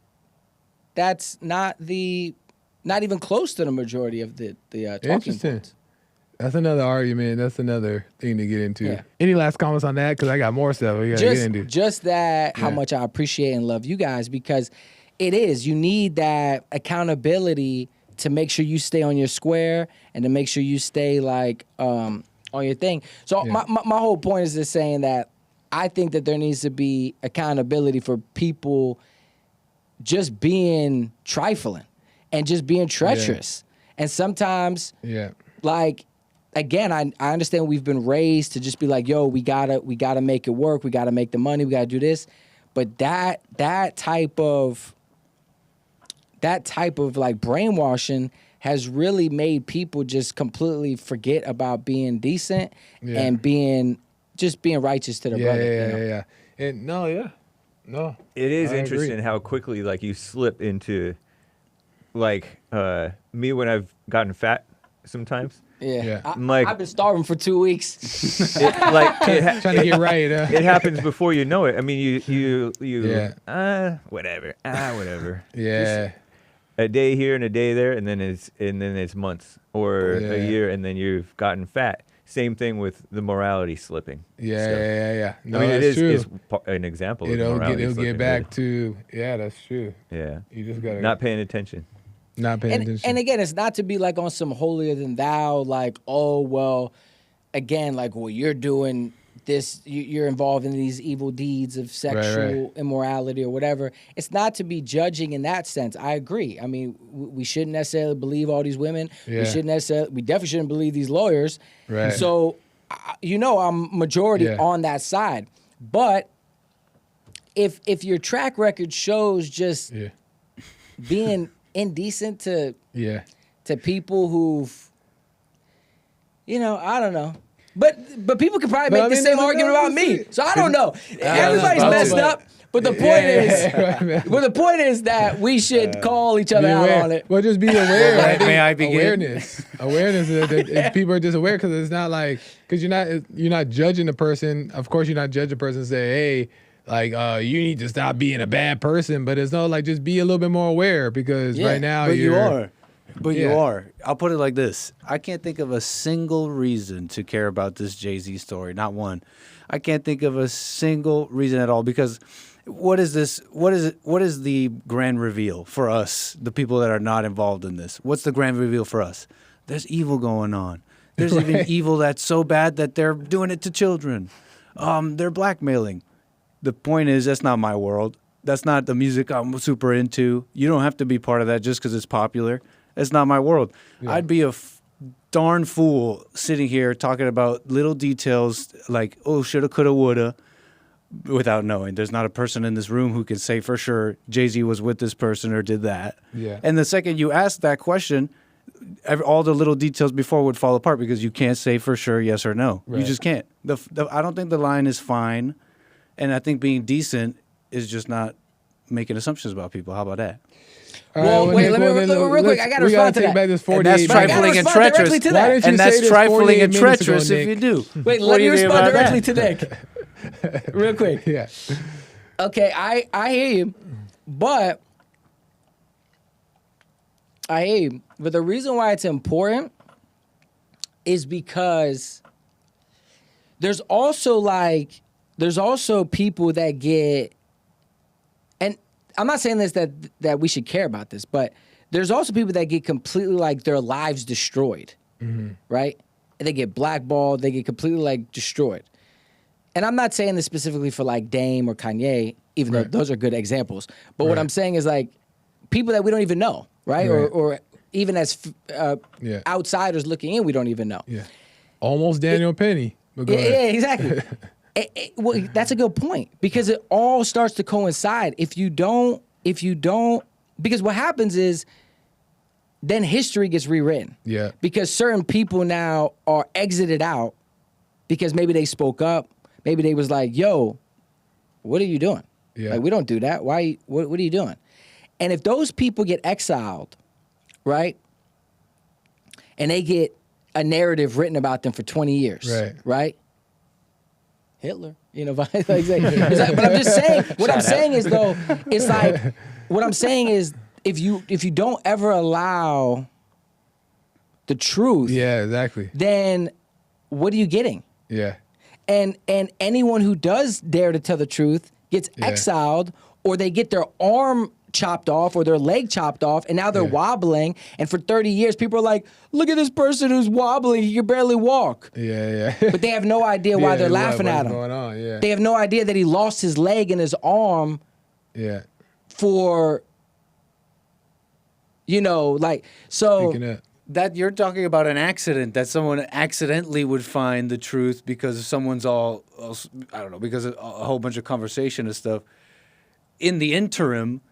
that's not even close to the majority of the talking Interesting. points. That's another argument. That's another thing to get into. Yeah. Any last comments on that? Because I got more stuff we got to get into. Just that how Yeah. much I appreciate and love you guys, because you need that accountability to make sure you stay on your square and to make sure you stay like on your thing. So Yeah. my whole point is just saying that I think that there needs to be accountability for people just being trifling and just being treacherous. And sometimes Yeah. like, again, I understand we've been raised to just be like, yo, we gotta make it work, we gotta make the money, we gotta do this. But that type of like brainwashing has really made people just completely forget about being decent and being just being righteous to the brother. Yeah. And no. It is I interesting agree. how quickly like you slip into, like me when I've gotten fat sometimes. Yeah. Like- I've been starving for 2 weeks. Trying to get right. It happens before you know it. I mean, you whatever. Yeah. A day here and a day there, and then it's months or a Yeah. year, and then you've gotten fat. Same thing with the morality slipping. Yeah. No, I mean, that's true. it's an example of morality It'll slipping. get back to that's true. really. Yeah. You just gotta Not paying attention. not paying attention. And again, it's not to be like on some holier than thou, like, oh, well, again, like, well, you're doing this, you're involved in these evil deeds of sexual immorality or whatever. It's not to be judging in that sense. I agree. I mean, we shouldn't necessarily believe all these women. Yeah. We definitely shouldn't believe these lawyers. Right. So, I'm majority on that side. But if your track record shows just being indecent to people who've, I don't know. But people could probably make the same argument about me. So I don't know. Everybody's messed up. But the point is that we should call each other out on it. Well, just be aware. I think May I begin? Awareness is that people are just aware because it's not like you're not judging the person. Of course, you're not judging a person and say, hey, like you need to stop being a bad person. But it's no like just be a little bit more aware because right now you are. You are. I'll put it like this. I can't think of a single reason to care about this Jay-Z story. Not one. I can't think of a single reason at all because what is this? What is the grand reveal for us, the people that are not involved in this? What's the grand reveal for us? There's evil going on. There's even evil that's so bad that they're doing it to children. They're blackmailing. The point is, that's not my world. That's not the music I'm super into. You don't have to be part of that just because it's popular. It's not my world. Yeah. I'd be a darn fool sitting here talking about little details like, oh, shoulda, coulda, woulda, without knowing. There's not a person in this room who can say for sure Jay-Z was with this person or did that. Yeah. And the second you ask that question, all the little details before would fall apart because you can't say for sure yes or no. Right. You just can't. I don't think the line is fine. And I think being decent is just not making assumptions about people. How about that? Well, wait, let me real quick. I got to respond to that. Back this 48 and that's trifling and treacherous. And that's trifling and treacherous if you do. Wait, let me respond directly to Nick. Real quick. Yeah. Okay, I hear you, but the reason why it's important is because there's also people that get, and I'm not saying this that we should care about this, but there's also people that get completely like their lives destroyed, right? And they get blackballed, they get completely like destroyed. And I'm not saying this specifically for like Dame or Kanye, even though those are good examples. But what I'm saying is like people that we don't even know, right? Or even as outsiders looking in, we don't even know. Yeah. Almost Daniel Penny. Yeah, exactly. Well, that's a good point because it all starts to coincide. If you don't, because what happens is then history gets rewritten. Yeah. Because certain people now are exited out because maybe they spoke up. Maybe they was like, yo, what are you doing? Yeah. Like, we don't do that. Why? What are you doing? And if those people get exiled, right, and they get a narrative written about them for 20 years, right? Hitler, but I'm just saying, what I'm saying is, though, it's like, what I'm saying is, if you don't ever allow the truth, exactly, then what are you getting? Yeah. And anyone who does dare to tell the truth gets exiled, or they get their arm chopped off or their leg chopped off, and now they're wobbling. And for 30 years, people are like, look at this person who's wobbling. He can barely walk. Yeah. But they have no idea why they're laughing at him. Going on? Yeah. They have no idea that he lost his leg and his arm for, so... That you're talking about an accident that someone accidentally would find the truth because someone's I don't know, because of a whole bunch of conversation and stuff. In the interim,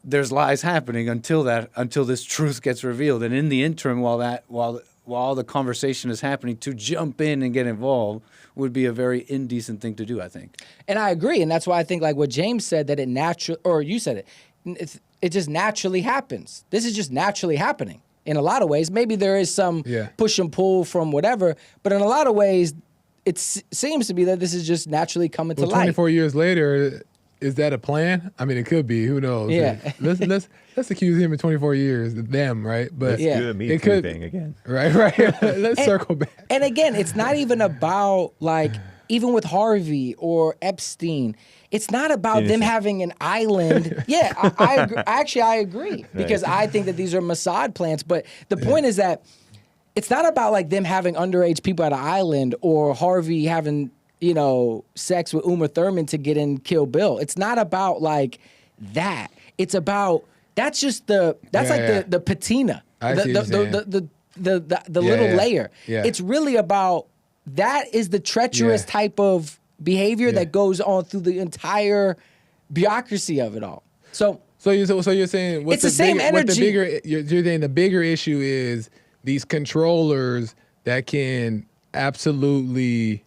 there's lies happening until this truth gets revealed. And in the interim, while while the conversation is happening, to jump in and get involved would be a very indecent thing to do, I think. And I agree, and that's why I think like what James said, that or you said it just naturally happens. This is just naturally happening in a lot of ways. Maybe there is some push and pull from whatever, but in a lot of ways, it seems to be that this is just naturally coming to light. 24 years later, is that a plan? I mean, it could be. Who knows? Yeah. Let's accuse him of 24 years, them, right? But Let's do the Me Too thing again. Right. Let's circle back. And again, it's not even about like, even with Harvey or Epstein, it's not about them having an island. Yeah, I agree. Actually, I agree because I think that these are Mossad plans. But the point is that it's not about like them having underage people at an island or Harvey having, sex with Uma Thurman to get in Kill Bill. It's not about like that. It's about that's like the patina, the little layer. Yeah. It's really about that is the treacherous type of behavior that goes on through the entire bureaucracy of it all. So you're saying it's the same energy. You're saying the bigger issue is these controllers that can absolutely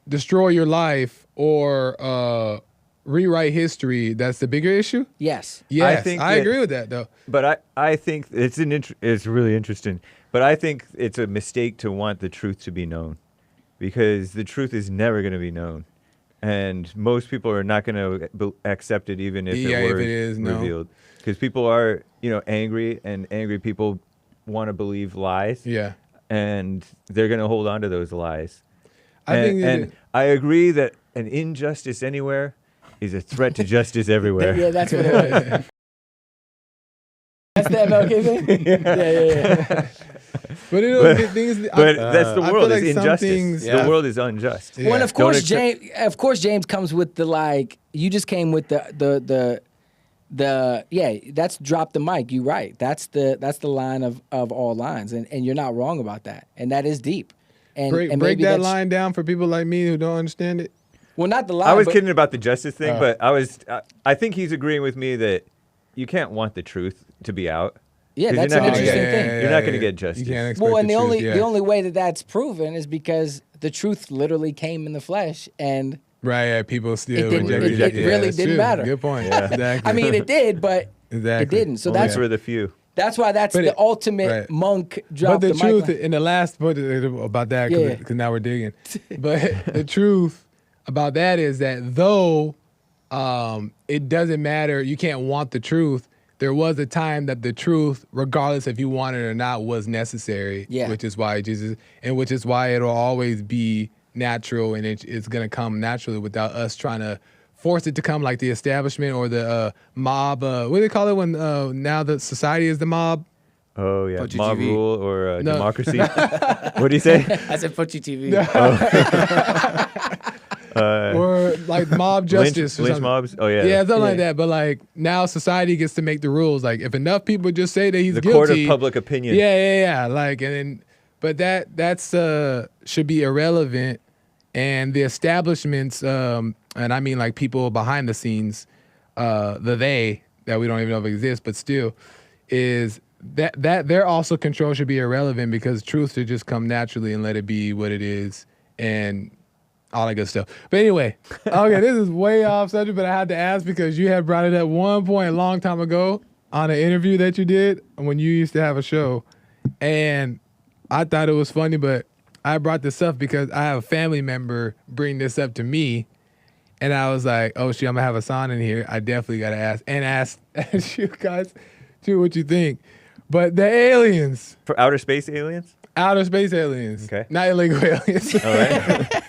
destroy your life or rewrite history. That's the bigger issue? Yes. Yes, I agree with that, though. But I think it's really interesting. But I think it's a mistake to want the truth to be known, because the truth is never going to be known, and most people are not going to accept it even if it were revealed. Because people are, angry, and angry people want to believe lies. Yeah. And they're going to hold on to those lies. And I agree that an injustice anywhere is a threat to justice everywhere. Yeah, that's what it is. That's the MLK thing? Yeah. But the thing is, that's the world. Like is injustice. The world is unjust. Yeah. Well, of course, James comes with the like. You just came with the that's drop the mic. You're right. That's the line of all lines, and you're not wrong about that. And that is deep. And break that line down for people like me who don't understand it. Well, not the line. I was kidding about the justice thing, but I think he's agreeing with me that you can't want the truth to be out. Yeah, that's an interesting thing. You're not going to get justice. You can't expect the only way that's proven is because the truth literally came in the flesh, and people still it really didn't matter. Good point. Yeah, exactly. I mean, it did, but it didn't. So that's for the few. That's why that's the ultimate monk drop. But the truth mic in the last part about that, because now we're digging. But the truth about that is that though it doesn't matter, you can't want the truth. There was a time that the truth, regardless if you want it or not, was necessary. Yeah. Which is why it'll always be natural, and it's going to come naturally without us trying to force it to come, like the establishment or the mob. What do they call it when now the society is the mob? Oh, yeah. Punchie mob TV. Rule or democracy. What do you say? I said Punchie TV. Or like mob justice. Lynch mobs? Oh, yeah. Yeah, something like that. But like now society gets to make the rules. Like if enough people just say that he's guilty. The court of public opinion. Yeah. Like, and then, but that's should be irrelevant. And the establishments, and I mean like people behind the scenes, they that we don't even know if exist, but still, is that their also control should be irrelevant, because truth should just come naturally and let it be what it is, and all that good stuff. But anyway, okay, this is way off subject, but I had to ask because you had brought it up one point a long time ago on an interview that you did when you used to have a show, and I thought it was funny, but I brought this up because I have a family member bring this up to me, and I was like, oh shit, I'm gonna have Hassan in here. I definitely gotta ask you guys too what you think. But the aliens. For outer space aliens? Outer space aliens. Okay. Not illegal aliens. All right.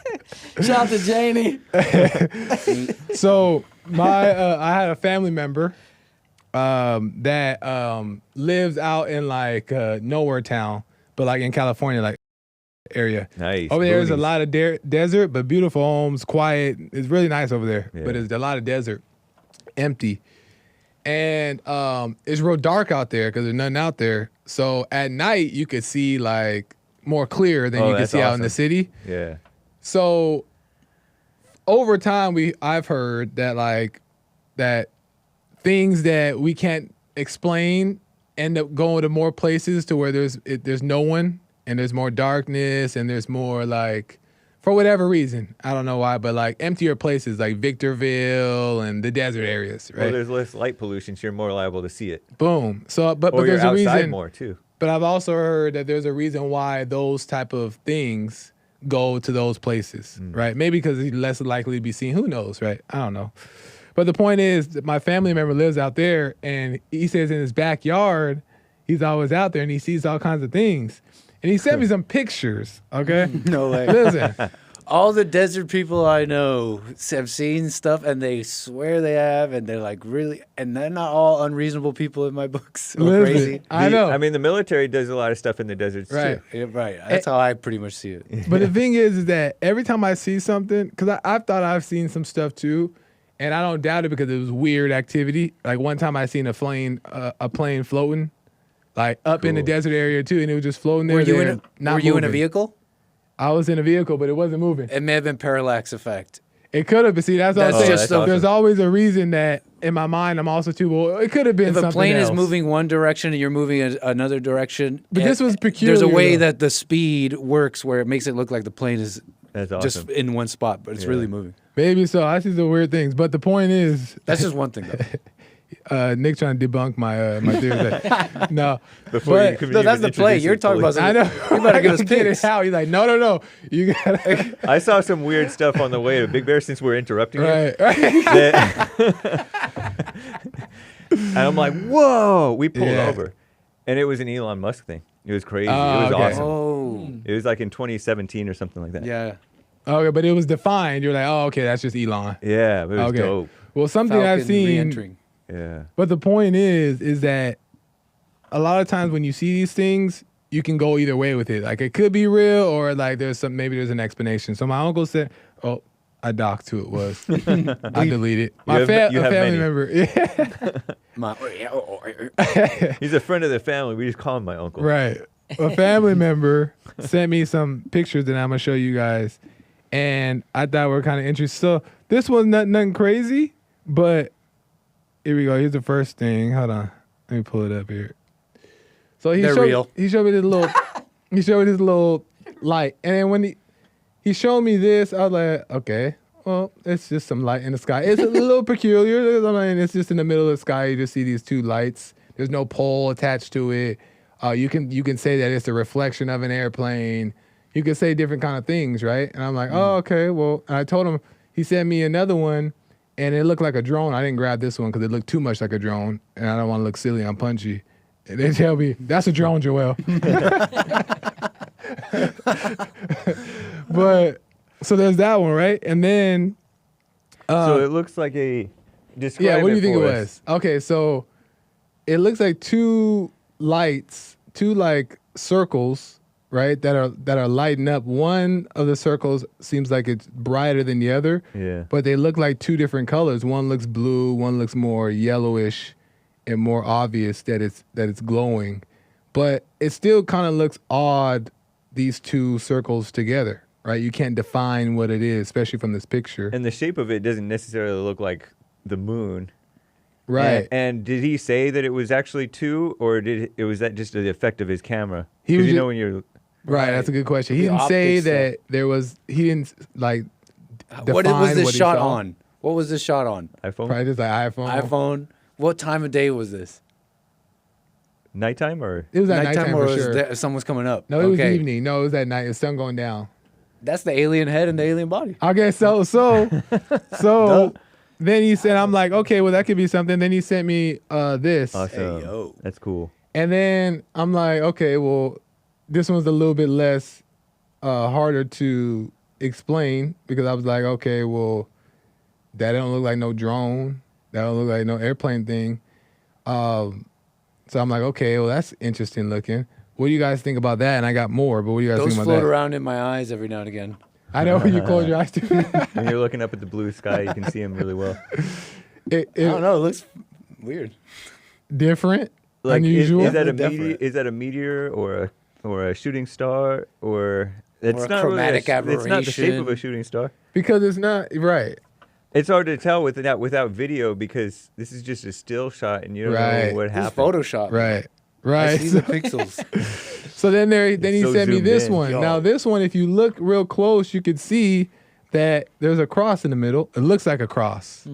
Shout out to Janie. So I had a family member that lives out in like nowhere town, but like in California, like area. Nice. Over there is a lot of desert, but beautiful homes, quiet. It's really nice over there, but it's a lot of desert, empty. And it's real dark out there because there's nothing out there. So at night, you could see like more clear than you can see out in the city. Yeah. So over time, I've heard that like that things that we can't explain end up going to more places to where there's no one and there's more darkness and there's more like, for whatever reason, I don't know why, but like emptier places like Victorville and the desert areas, right? Well, there's less light pollution, so you're more liable to see it. Boom. So, but Or there's you're a outside reason more too. But I've also heard that there's a reason why those type of things go to those places, right? Maybe because he's less likely to be seen. Who knows, right? I don't know. But the point is, that my family member lives out there, and he says in his backyard, he's always out there, and he sees all kinds of things. And he sent me some pictures, okay? No way. Listen. All the desert people I know have seen stuff, and they swear they have, and they're like really, and they're not all unreasonable people in my books. Crazy. I know. I mean, the military does a lot of stuff in the deserts Right. too. Yeah, right. That's how I pretty much see it. But the thing is that every time I see something, because I've thought I've seen some stuff too, and I don't doubt it because it was weird activity. Like one time I seen a plane floating, like up in the desert area too, and it was just floating there. Were you in a moving. vehicle? I was in a vehicle, but it wasn't moving. It may have been parallax effect. It could have, but see, that's what I'm That's saying. just So awesome. there's always a reason that in my mind I'm also too. Well, it could have been If something a plane else. is moving one direction and you're moving another direction, But this was peculiar, There's a way though. that the speed works where it makes it look like the plane is That's just awesome. in one spot, but it's really moving. Maybe so. I see some weird things, but the point is, That's just one thing, though. Nick trying to debunk my theory. No, Before but- you can No, that's even the play. introduce You're it talking fully. about I know. something. You better give us Get it picks. out. He's like, no. You gotta. I saw some weird stuff on the way to Big Bear since we're interrupting you. Right. that- and I'm like, whoa! We pulled Yeah. over, and it was an Elon Musk thing. It was crazy. Oh, it was okay. awesome. Oh, It was like in 2017 or something like that. yeah. Okay, but it was defined. You're like, oh, okay, that's just Elon. Yeah, but it was Okay. dope. Well, something Falcon I've seen. re-entering. Yeah. But the point is that a lot of times when you see these things, you can go either way with it. Like it could be real, or like maybe there's an explanation. So my uncle said, "Oh, I docked who it was. I deleted my You have family many. member." Yeah. He's a friend of the family. We just call him my uncle. Right. A family member sent me some pictures that I'm gonna show you guys, and I thought were kind of interesting. So this was nothing crazy, but here we go. Here's the first thing. Hold on, let me pull it up here. So They're real. He showed me this little. He showed me this little light, and then when he showed me this, I was like, okay, well, it's just some light in the sky. It's a little peculiar. I mean, it's just in the middle of the sky. You just see these two lights. There's no pole attached to it. You can say that it's a reflection of an airplane. You can say different kind of things, right? And I'm like, oh, okay, well, and I told him, he sent me another one, and it looked like a drone. I didn't grab this one because it looked too much like a drone, and I don't want to look silly. I'm Punchie. And they tell me, that's a drone, Joel. But, so there's that one, right? And then... So it looks like a. Describe yeah, what do you think it for was? Okay, so it looks like two lights, two like circles, right? That are lighting up. One of the circles seems like it's brighter than the other. Yeah. But they look like two different colors. One looks blue, one looks more yellowish and more obvious that it's glowing. But it still kind of looks odd, these two circles together, right? You can't define what it is, especially from this picture. And the shape of it doesn't necessarily look like the moon. Right. And did he say that it was actually two, or was that just the effect of his camera? He Because was you know ju- when you're. Right, that's a good question. He The didn't say optics, that there was. He didn't like. What define was this what he shot saw. on? What was this shot on? iPhone? Probably just like iPhone. iPhone. What time of day was this? Nighttime or? It was at nighttime or for was sure. there, someone's coming up? No, it was Okay. evening. No, it was at night. It was sun going down. That's the alien head and the alien body. Okay, so then he said, I'm like, okay, well that could be something. Then he sent me this, Awesome. yo. That's cool. and then I'm like, okay, well this one's a little bit less harder to explain because I was like, okay, well that don't look like no drone. That don't look like no airplane thing. So I'm like, okay, well that's interesting looking. What do you guys think about that? And I got more, but what do you guys Those think about float that? around in my eyes every now and again. I know when you close your eyes to When you're looking up at the blue sky, you can see him really well. it I don't know. It looks weird. different, Like, unusual. is that a Definitely. meteor? Is that a meteor or a shooting star or? It's Or a not chromatic really It's not the shape of aberration. a shooting star. Because it's not right. It's hard to tell without video because this is just a still shot and you don't Right. know what This is happened. Photoshop. Right. Right. I see the pixels. So then he so sent me zoomed this in. one. Now this one, if you look real close, you could see that there's a cross in the middle. It looks like a cross.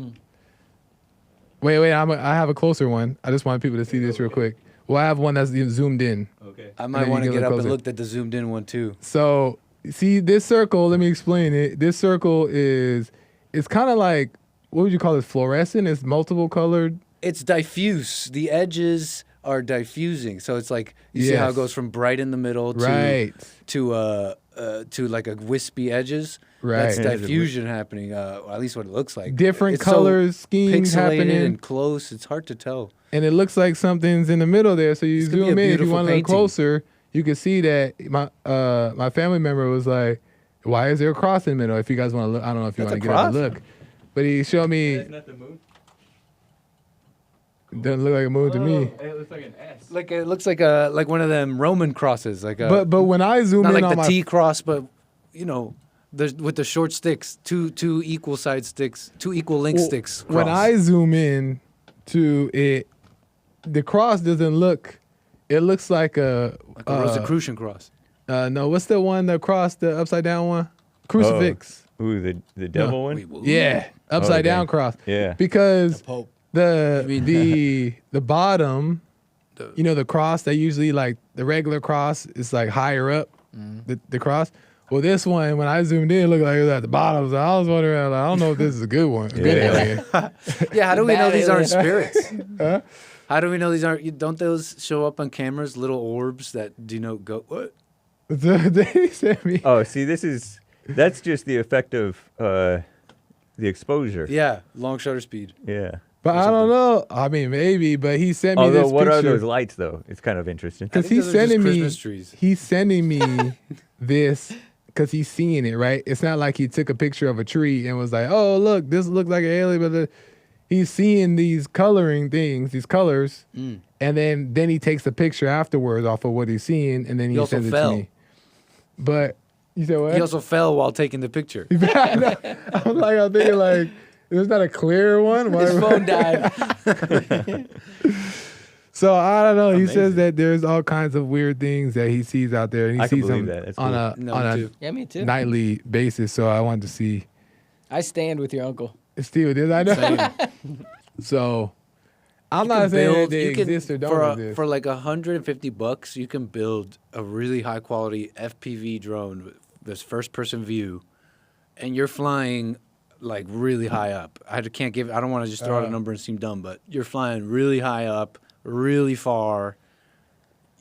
Wait, I have a closer one. I just want people to see this real quick. Well, I have one that's zoomed in. Okay. I might you want to can get look up and closer. look at the zoomed in one too. So see this circle, let me explain it. This circle it's kind of like, what would you call it, fluorescent? It's multiple colored. It's diffuse. The edges are diffusing. So it's like you see how Yes. it goes from bright in the middle Right. to like a wispy edges. Right. That's diffusion happening. At least what it looks like. Different It's colors, so schemes pixelated happening. and close. It's hard to tell. And it looks like something's in the middle there. So you This could be zoom a in. If you beautiful want to look painting. closer, you can see that my family member was like, "Why is there a cross in the middle?" If you guys want to look, I don't know if you That's want to a get up and cross? look, but he showed me. That's not the moon. It doesn't look like a moon to me. It looks like an S. Like it looks like one of them Roman crosses. Like a, But when I zoom not in like on the my T cross, but with the short sticks, two equal side sticks, two equal length sticks. when cross. I zoom in to it, the cross doesn't look. It looks like a Rosicrucian cross. no. What's the one? The cross, the upside down one, crucifix. Ooh, the devil one. Yeah, upside Oh, down okay. cross. Yeah. Because Pope. the bottom, the cross that usually like the regular cross is like higher up, the cross. Well, this one when I zoomed in, it looked like it was at the bottom. So I was wondering, like, I don't know if this is a good one. A good Yeah. alien. Yeah, how do we know Bad these aren't alien. spirits? How do we know these aren't? Don't those show up on cameras? Little orbs that denote go. What? They sent me. Oh, see, that's just the effect of the exposure. Yeah, long shutter speed. Yeah. But I don't know. I mean, maybe. But he sent me Although, this what picture. are those lights though? It's kind of interesting. Because I think he's those are just sending me, Christmas trees. he's sending me this because he's seeing it, right? It's not like he took a picture of a tree and was like, "Oh, look, this looks like an alien." But he's seeing these coloring things, these colors, and then he takes a picture afterwards off of what he's seeing, and then he also sends it fell. to me. But you said what? He also fell while taking the picture. I'm thinking like, there's not a clear one. Why- His phone died. So I don't know. He says that there's all kinds of weird things that he sees out there, and he I can sees them believe that. That's on cool. a No, on me a too. Yeah, me too. nightly basis. So I wanted to see. I stand with your uncle. Steve, did I know? So I'm not saying that they exist or don't exist. For like $150, you can build a really high quality FPV drone with this first person view, and you're flying like really high up. I don't want to just throw out a number and seem dumb, but you're flying really high up, really far.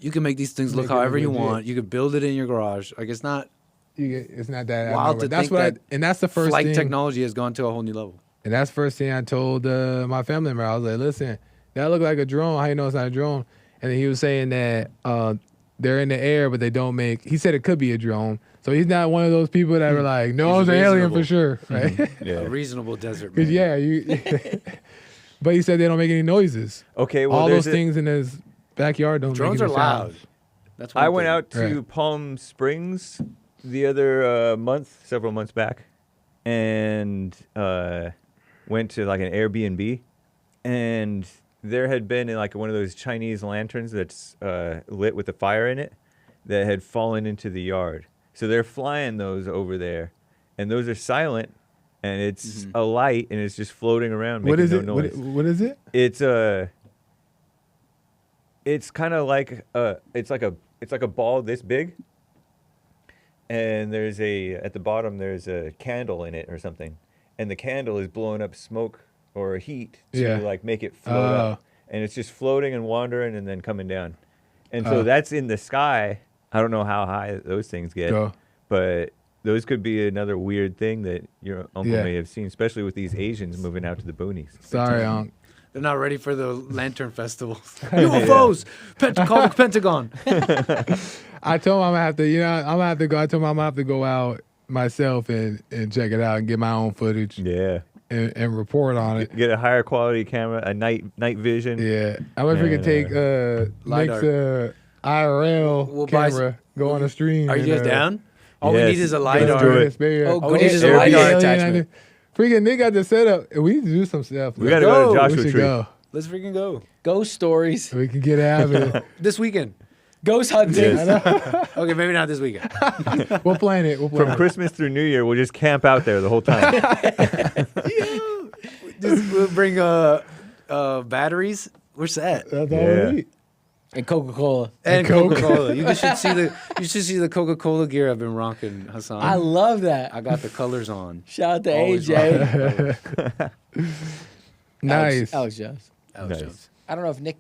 You can make these things look Make it however you legit. want. You could build it in your garage. Like it's not It's not that wild abnormal. to That's think what that and that's the first flight thing. technology has gone to a whole new level. And that's the first thing I told my family member. I was like, listen, that looked like a drone. How you know it's not a drone? And then he was saying that they're in the air, but they don't make. He said it could be a drone. So he's not one of those people that were like, no, He's it's an alien for reasonable. sure, right? Yeah. A reasonable desert man. Because yeah, you. But he said they don't make any noises. Okay. Well, All there's those things in his backyard don't. Drones make are any loud. sound. That's one I went thing. out to Right. Palm Springs the other several months back, and went to like an Airbnb, and there had been like one of those Chinese lanterns that's lit with a fire in it that had fallen into the yard. So they're flying those over there, and those are silent, and it's a light, and it's just floating around making What is no it? noise. What is it? It's kind of like it's like a ball this big, and there's at the bottom there's a candle in it or something, and the candle is blowing up smoke or heat to Yeah. like make it float up, and it's just floating and wandering and then coming down, and so that's in the sky. I don't know how high those things get, Go. but those could be another weird thing that your uncle Yeah. may have seen, especially with these Asians moving out to the boonies. Sorry, Unc. They're not ready for the lantern festivals. UFOs! Call the Pentagon. I told him I'm gonna have to. I'm gonna have to go. I told him I'm gonna have to go out myself and check it out and get my own footage Yeah. and report on it. Get a higher quality camera, a night vision. Yeah, I wonder if we could take LiDAR. Nick's IRL We'll buy camera, go on a stream. Are you guys down? All we Yes, need is a let's LiDAR. do it. Oh, All we need is a Airbnb. LiDAR Alien, attachment. Freaking Nick got the setup. We need to do some stuff. We gotta go to We Joshua should Tree. go. Let's freaking go. Ghost stories. We can get out of it. This weekend. Ghost hunting. Okay, maybe not this weekend. We'll plan it. From Christmas through New Year, we'll just camp out there the whole time. We'll bring batteries. We're set. That's all we need. And Coca-Cola. And Coca-Cola. You should see the Coca-Cola gear I've been rocking, Hassan. I love that. I got the colors on. Shout out to Always AJ. Nice. Alex Jones. Nice. I don't know if Nick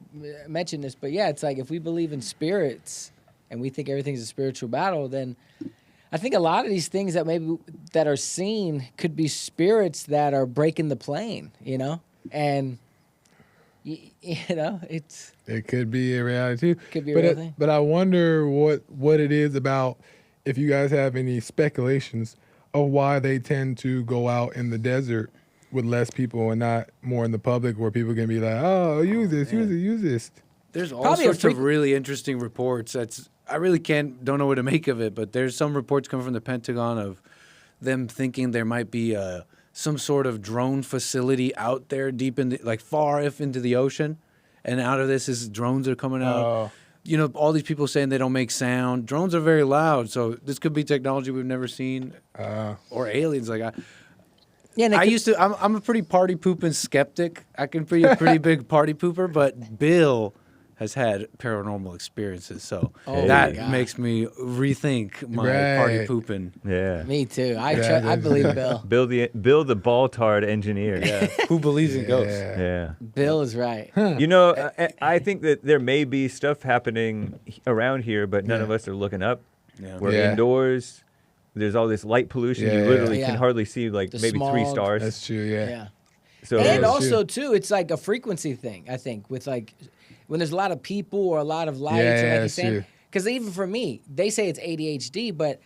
mentioned this, but yeah, it's like if we believe in spirits and we think everything's a spiritual battle, then I think a lot of these things that are seen could be spirits that are breaking the plane, you know? And, you know, It could be a reality too. Could be a real thing. But I wonder what it is about, if you guys have any speculations of why they tend to go out in the desert with less people and not more in the public, where people can be like, oh, use this. There's all Probably a sorts of really interesting reports. I really don't know what to make of it, but there's some reports coming from the Pentagon of them thinking there might be some sort of drone facility out there deep in far into the ocean, and out of this is drones are coming out. You know, all these people saying they don't make sound. Drones are very loud, so this could be technology we've never seen, or aliens. I'm a pretty party pooping skeptic. I can be a pretty big party pooper, but Bill has had paranormal experiences, so that makes me rethink my party pooping. Yeah. Me too. I believe Bill. Bill the ball-tard engineer. Yeah. Who believes in ghosts? Yeah. Bill is right. You know, I think that there may be stuff happening around here, but none of us are looking up. Yeah. We're indoors. There's all this light pollution. You literally can hardly see maybe smog. 3 stars. That's true, Yeah. So And also, too, it's like a frequency thing, I think, with when there's a lot of people or a lot of lights. Yeah, or that's true. Because even for me, they say it's ADHD, but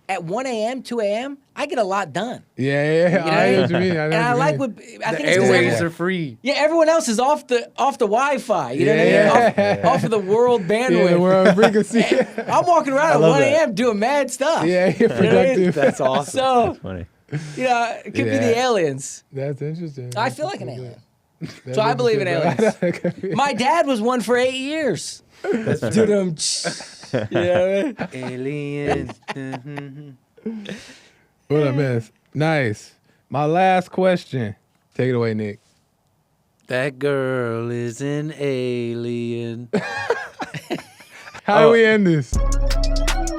at 1 a.m., 2 a.m., I get a lot done. Yeah. I know what you mean. And I like what I think it's 'cause Airways are free. Yeah, everyone else is off the Wi-Fi. You know what I mean? Off of the world bandwidth. Yeah, we're on frequency. I'm walking around at 1 a.m. doing mad stuff. Yeah, you're productive. That's awesome. So, That's funny. it could be the aliens. That's interesting. I feel like an alien. So I believe in aliens. My dad was one for 8 years. What Aliens. What a mess. Nice. My last question. Take it away, Nick. That girl is an alien. How do we end this?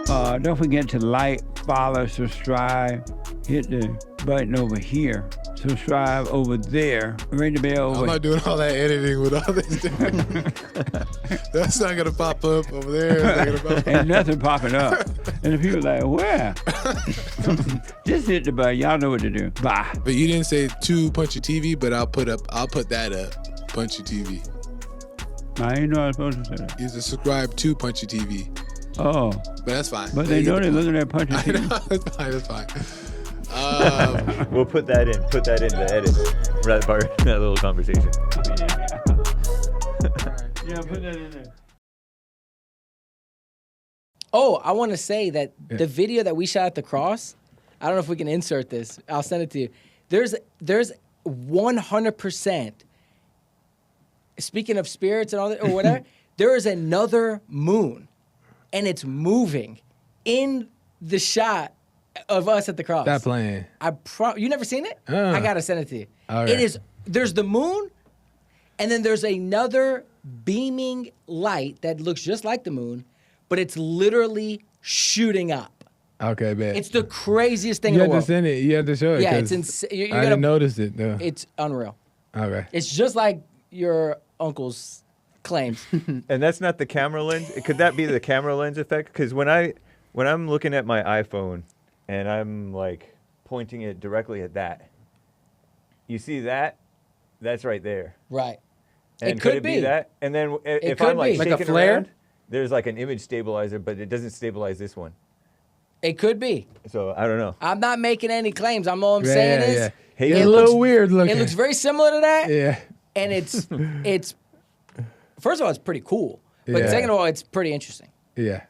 Don't forget to like, follow, subscribe. Hit the button over here. Subscribe over there. Ring the bell over I'm not doing all that editing with all this. That's not gonna pop up over there. It's not gonna pop up. Ain't nothing popping up. And the people like, where? Just hit the button. Y'all know what to do. Bye. But you didn't say to Punchie TV, but I'll put that up. Punchie TV. I ain't know I was supposed to say that. You just subscribe to Punchie TV. Oh. But that's fine. But they know they're looking at Punchie I TV. know, that's fine. We'll put that in. Put that in the edit. That little conversation. Yeah, put that in there. Oh, I want to say that the video that we shot at the cross, I don't know if we can insert this. I'll send it to you. There's 100%, speaking of spirits and all that, or whatever, there is another moon, and it's moving in the shot of us at the cross. Stop playing. You never seen it? I gotta send it to you. Okay. It is. There's the moon, and then there's another beaming light that looks just like the moon, but it's literally shooting up. Okay, bet. It's the craziest thing you in the have to world. send it. You have to show it. Yeah, 'cause it's insane. I didn't notice it. No. It's unreal. Okay. It's just like your uncle's claims. And that's not the camera lens. Could that be the camera lens effect? Because when I'm looking at my iPhone and I'm like pointing it directly at that, you see that? That's right there. Right. And It could it be be. that? And then if could I'm like be. Like a shaking flare? around, there's like an image stabilizer, but it doesn't stabilize this one. It could be. So I don't know. I'm not making any claims. All I'm saying is Hey, It's it a looks little weird looking. it looks very similar to that. Yeah. And it's first of all, it's pretty cool. But Yeah. second of all, it's pretty interesting. Yeah.